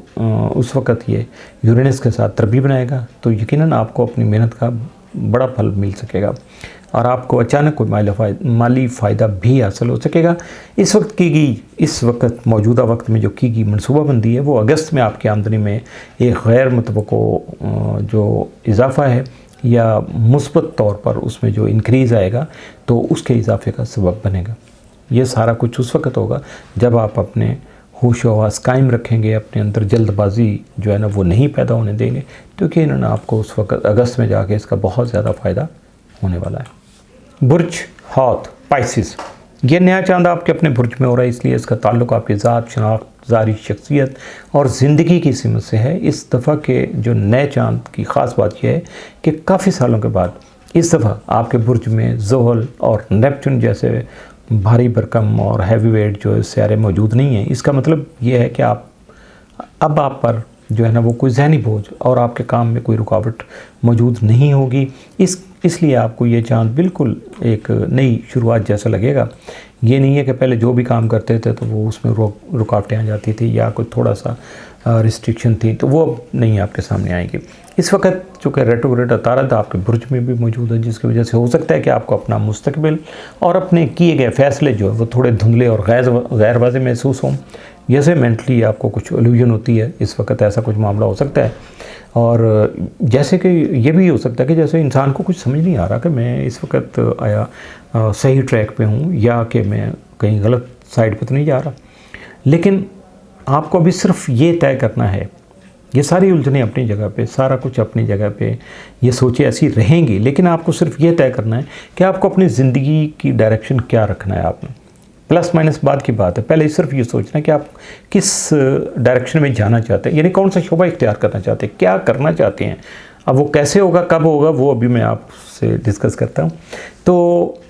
उस वक़्त ये यूरेनस के साथ तरबी बनाएगा, तो यकीनन आपको अपनी मेहनत का बड़ा फल मिल सकेगा और आपको अचानक कोई माली फ़ायदा भी हासिल हो सकेगा। इस वक्त मौजूदा वक्त में जो की गई मनसूबाबंदी है वो अगस्त में आपकी आमदनी में एक गैर मुतवक्को जो इजाफ़ा है या मुस्बत तौर पर उसमें जो इंक्रीज़ आएगा तो उसके इजाफे का सबब बनेगा। ये सारा कुछ उस वक्त होगा जब आप अपने होश व हवास कायम रखेंगे, अपने अंदर जल्दबाजी जो है ना वो नहीं पैदा होने देंगे, क्योंकि इन्होंने आपको उस वक्त अगस्त में जाके इसका बहुत ज़्यादा फ़ायदा होने वाला है। बुर्ज हौत पाइसिस, ये नया चांद आपके अपने बुर्ज में हो रहा है, इसलिए इसका ताल्लुक़ आपकी ज़ात, शनाख्त, ज़ारी शख्सियत और ज़िंदगी की सिमत से है। इस दफ़ा के जो नए चांद की ख़ास बात यह है कि काफ़ी सालों के बाद इस दफ़ा आपके बुर्ज में ज़ोहल और नेपच्यून जैसे भारी भरकम और हैवी वेट जो सियारे मौजूद नहीं हैं। इसका मतलब ये है कि आप पर जो है ना वो कोई ज़हनी बोझ और आपके काम में कोई रुकावट मौजूद नहीं होगी। इसलिए आपको ये चांद बिल्कुल एक नई शुरुआत जैसा लगेगा। ये नहीं है कि पहले जो भी काम करते थे तो वो उसमें रुकावटें आ जाती थी या कोई थोड़ा सा रिस्ट्रिक्शन थी, तो वो अब नहीं आपके सामने आएगी। इस वक्त चूँकि रेट्रोग्रेड अतारत आपके बुर्ज में भी मौजूद है, जिसकी वजह से हो सकता है कि आपको अपना मुस्तकबिल और अपने किए गए फ़ैसले जो है वो थोड़े धुंधले और गैर वाज़ेह महसूस हों। जैसे मेंटली आपको कुछ इल्यूजन होती है, इस वक्त ऐसा कुछ मामला हो सकता है। और जैसे कि ये भी हो सकता है कि जैसे इंसान को कुछ समझ नहीं आ रहा कि मैं इस वक्त आया सही ट्रैक पे हूँ या कि मैं कहीं गलत साइड पे तो नहीं जा रहा। लेकिन आपको अभी सिर्फ ये तय करना है, ये सारी उलझनें अपनी जगह पे, सारा कुछ अपनी जगह पे, ये सोचें ऐसी रहेंगी, लेकिन आपको सिर्फ ये तय करना है कि आपको अपनी ज़िंदगी की डायरेक्शन क्या रखना है। आपने प्लस माइनस बाद की बात है, पहले सिर्फ ये सोचना है कि आप किस डायरेक्शन में जाना चाहते हैं, यानी कौन सा शोबा इख्तियार करना चाहते हैं, क्या करना चाहते हैं। अब वो कैसे होगा, कब होगा, वो अभी मैं आपसे डिस्कस करता हूँ। तो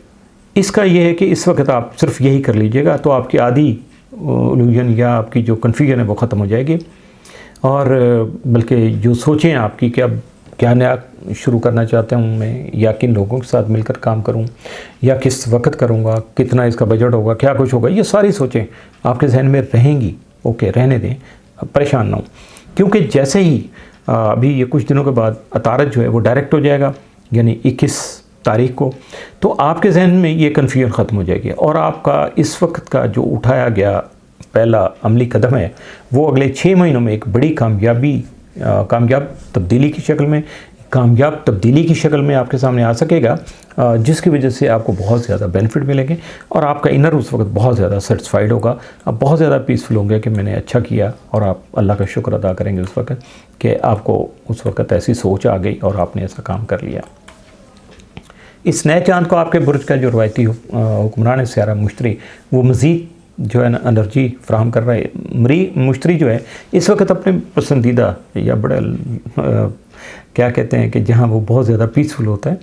इसका ये है कि इस वक्त आप सिर्फ यही कर लीजिएगा तो आपकी आधी इल्यूजन या आपकी जो कन्फ्यूजन है वो ख़त्म हो जाएगी। और बल्कि जो सोचें आपकी कि अब क्या नया शुरू करना चाहता हूँ मैं, या किन लोगों के साथ मिलकर काम करूँ, या किस वक्त करूँगा, कितना इसका बजट होगा, क्या कुछ होगा, ये सारी सोचें आपके जहन में रहेंगी। ओके, रहने दें, परेशान ना हो, क्योंकि जैसे ही अभी ये कुछ दिनों के बाद अतारत जो है वो डायरेक्ट हो जाएगा, यानी 21 तारीख को, तो आपके जहन में ये कन्फ्यूजन ख़त्म हो जाएगी और आपका इस वक्त का जो उठाया गया पहला अमली कदम है वो अगले 6 महीनों में एक बड़ी कामयाब तब्दीली की शक्ल में आपके सामने आ सकेगा, जिसकी वजह से आपको बहुत ज़्यादा बेनिफिट मिलेंगे और आपका इनर उस वक्त बहुत ज़्यादा सेटिस्फाइड होगा। आप बहुत ज़्यादा पीसफुल होंगे कि मैंने अच्छा किया, और आप अल्लाह का शुक्र अदा करेंगे उस वक्त कि आपको उस वक्त ऐसी सोच आ गई और आपने ऐसा काम कर लिया। इस नए चांद को आपके बुर्ज का जो रवायती हुक्मरान सियारा मुश्तरी वो मज़ीद जो है ना एनर्जी फ्राहम कर रहा है। मुश्तरी जो है इस वक्त अपने पसंदीदा या बड़ा क्या कहते हैं कि जहाँ वो बहुत ज़्यादा पीसफुल होता है,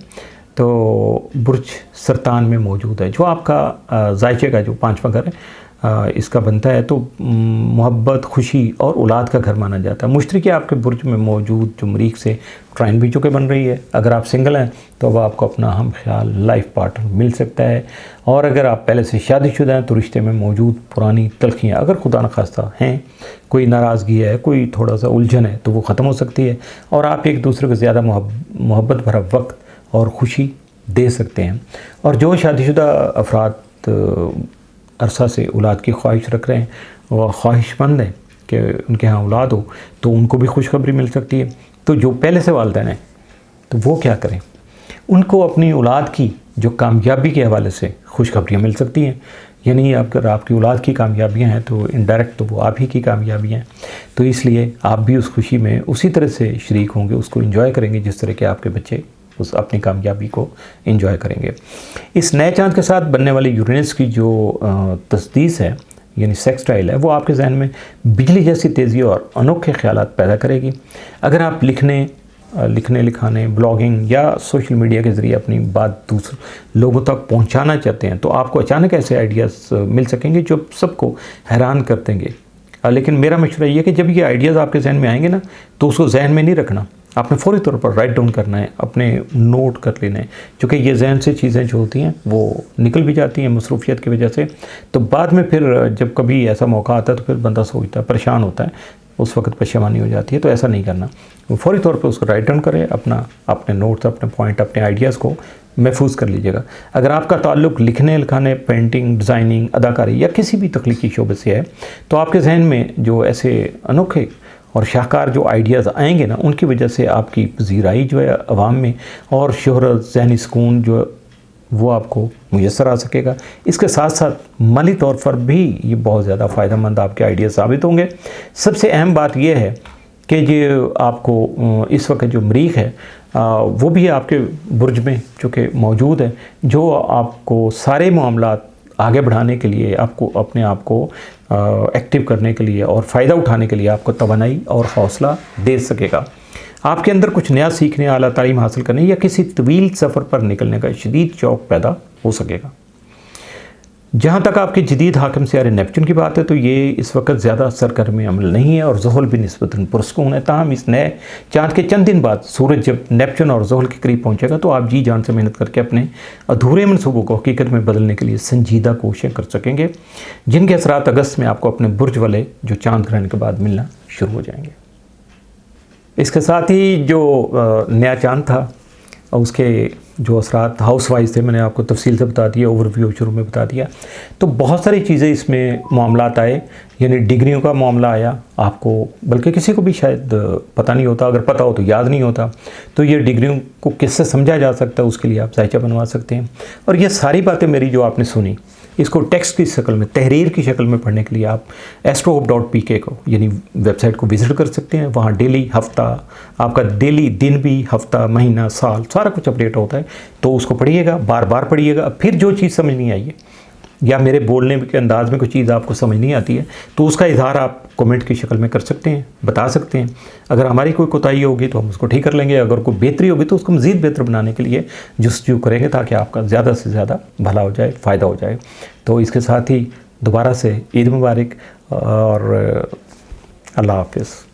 तो बुर्ज सरतान में मौजूद है, जो आपका जायचे का जो 5वां घर है इसका बनता है, तो मोहब्बत, खुशी और औलाद का घर माना जाता है। मुश्तरी के आपके बुर्ज में मौजूद जो मरीख से ट्राइन भी चुके बन रही है। अगर आप सिंगल हैं तो अब आपको अपना हम ख्याल लाइफ पार्टनर मिल सकता है, और अगर आप पहले से शादीशुदा हैं तो रिश्ते में मौजूद पुरानी तलखियाँ अगर खुदा न खास्ता हैं, कोई नाराज़गी है, कोई थोड़ा सा उलझन है, तो वो ख़त्म हो सकती है और आप एक दूसरे को ज़्यादा मोहब्बत भरा वक्त और ख़ुशी दे सकते हैं। और जो शादीशुदा अफराद अरसा से औलाद की ख्वाहिश रख रहे हैं और ख्वाहिशमंद हैं कि उनके यहाँ औलाद हो, तो उनको भी खुशखबरी मिल सकती है। तो जो पहले से वालिदैन हैं तो वो क्या करें, उनको अपनी औलाद की जो कामयाबी के हवाले से खुशखबरियाँ मिल सकती हैं। यानी अगर आपकी औलाद की कामयाबियाँ हैं तो इनडायरेक्ट तो वो आप ही की कामयाबियाँ हैं, तो इसलिए आप भी उस खुशी में उसी तरह से शरीक होंगे, उसको एंजॉय करेंगे जिस तरह के आपके बच्चे उस अपनी कामयाबी को एंजॉय करेंगे। इस नए चांद के साथ बनने वाली यूरेनस की जो तस्दीस है यानी सेक्सटाइल है, वो आपके जहन में बिजली जैसी तेज़ी और अनोखे ख्यालात पैदा करेगी। अगर आप लिखने लिखाने, ब्लॉगिंग या सोशल मीडिया के ज़रिए अपनी बात दूसरे लोगों तक पहुंचाना चाहते हैं, तो आपको अचानक ऐसे आइडियाज़ मिल सकेंगे जो सबको हैरान कर देंगे। लेकिन मेरा मशवरा ये है कि जब ये आइडियाज़ आपके जहन में आएंगे ना, तो उसको जहन में नहीं रखना, आपने फ़ौरी तौर पर राइट डाउन करना है, अपने नोट कर लेना है, क्योंकि ये जहन से चीज़ें जो होती हैं वो निकल भी जाती हैं मसरूफियत की वजह से। तो बाद में फिर जब कभी ऐसा मौका आता है तो फिर बंदा सोचता है, परेशान होता है, उस वक्त परेशानी हो जाती है। तो ऐसा नहीं करना, फ़ौरी तौर पर उसको राइट डाउन करें, अपने नोट्स, अपने पॉइंट, अपने आइडियाज़ को महफूज कर लीजिएगा। अगर आपका ताल्लुक़ लिखने लिखाने, पेंटिंग, डिज़ाइनिंग, अदाकारी या किसी भी तख्लीकी शोबे से है, तो आपके जहन में जो ऐसे अनोखे और शाहकार जो आइडियाज़ आएंगे ना, उनकी वजह से आपकी पजीराई जो है अवाम में और शोहरत, ज़हनी सुकून जो वो आपको मुयस्सर आ सकेगा। इसके साथ साथ माली तौर पर भी ये बहुत ज़्यादा फ़ायदेमंद आपके आइडियाज़ साबित होंगे। सबसे अहम बात यह है कि जो आपको इस वक्त जो मरीख है वो भी आपके बुर्ज में चूँकि मौजूद है, जो आपको सारे मामलात आगे बढ़ाने के लिए, आपको अपने आप को एक्टिव करने के लिए और फ़ायदा उठाने के लिए आपको तवानाई और हौसला दे सकेगा। आपके अंदर कुछ नया सीखने, आला तालीम हासिल करने या किसी तवील सफ़र पर निकलने का शदीद शौक़ पैदा हो सकेगा। जहाँ तक आपके जदीद हाकिम सियारे नेपच्यून की बात है, तो ये इस वक्त ज़्यादा सरगर्म अमल नहीं है और ज़ुहल भी निस्बतन पुरस्कून है। ताहम इस नए चाँद के चंद दिन बाद सूरज जब नेपच्यून और ज़ुहल के करीब पहुँचेगा, तो आप जी जान से मेहनत करके अपने अधूरे मनसूबों को हकीकत में बदलने के लिए संजीदा कोशिशें कर सकेंगे, जिनके असरात अगस्त में आपको अपने बुर्ज वाले जो चाँद ग्रहण के बाद मिलना शुरू हो जाएंगे। इसके साथ ही जो नया चाँद था उसके जो असरात हाउस वाइज थे, मैंने आपको तफसील से बता दिया, ओवरव्यू शुरू में बता दिया। तो बहुत सारी चीज़ें इसमें मामलात आए, यानी डिग्रियों का मामला आया आपको, बल्कि किसी को भी शायद पता नहीं होता, अगर पता हो तो याद नहीं होता। तो ये डिग्रियों को किससे समझा जा सकता है, उसके लिए आप जायचा बनवा सकते हैं। और ये सारी बातें मेरी जो आपने सुनी, इसको टेक्स्ट की शक्ल में, तहरीर की शक्ल में पढ़ने के लिए आप astrohope.pk को यानी वेबसाइट को विज़िट कर सकते हैं। वहाँ डेली, हफ्ता, आपका डेली दिन भी, हफ्ता, महीना, साल, सारा कुछ अपडेट होता है। तो उसको पढ़िएगा, बार बार पढ़िएगा। फिर जो चीज़ समझ नहीं आई है या मेरे बोलने के अंदाज में कोई चीज़ आपको समझ नहीं आती है तो उसका इजहार आप कमेंट की शक्ल में कर सकते हैं, बता सकते हैं। अगर हमारी कोई कोताही होगी तो हम उसको ठीक कर लेंगे, अगर कोई बेहतरी होगी तो उसको मज़ीद बेहतर बनाने के लिए जस्तजू करेंगे ताकि आपका ज़्यादा से ज़्यादा भला हो जाए, फ़ायदा हो जाए। तो इसके साथ ही दोबारा से ईद मुबारक और अल्लाह हाफ़िज़।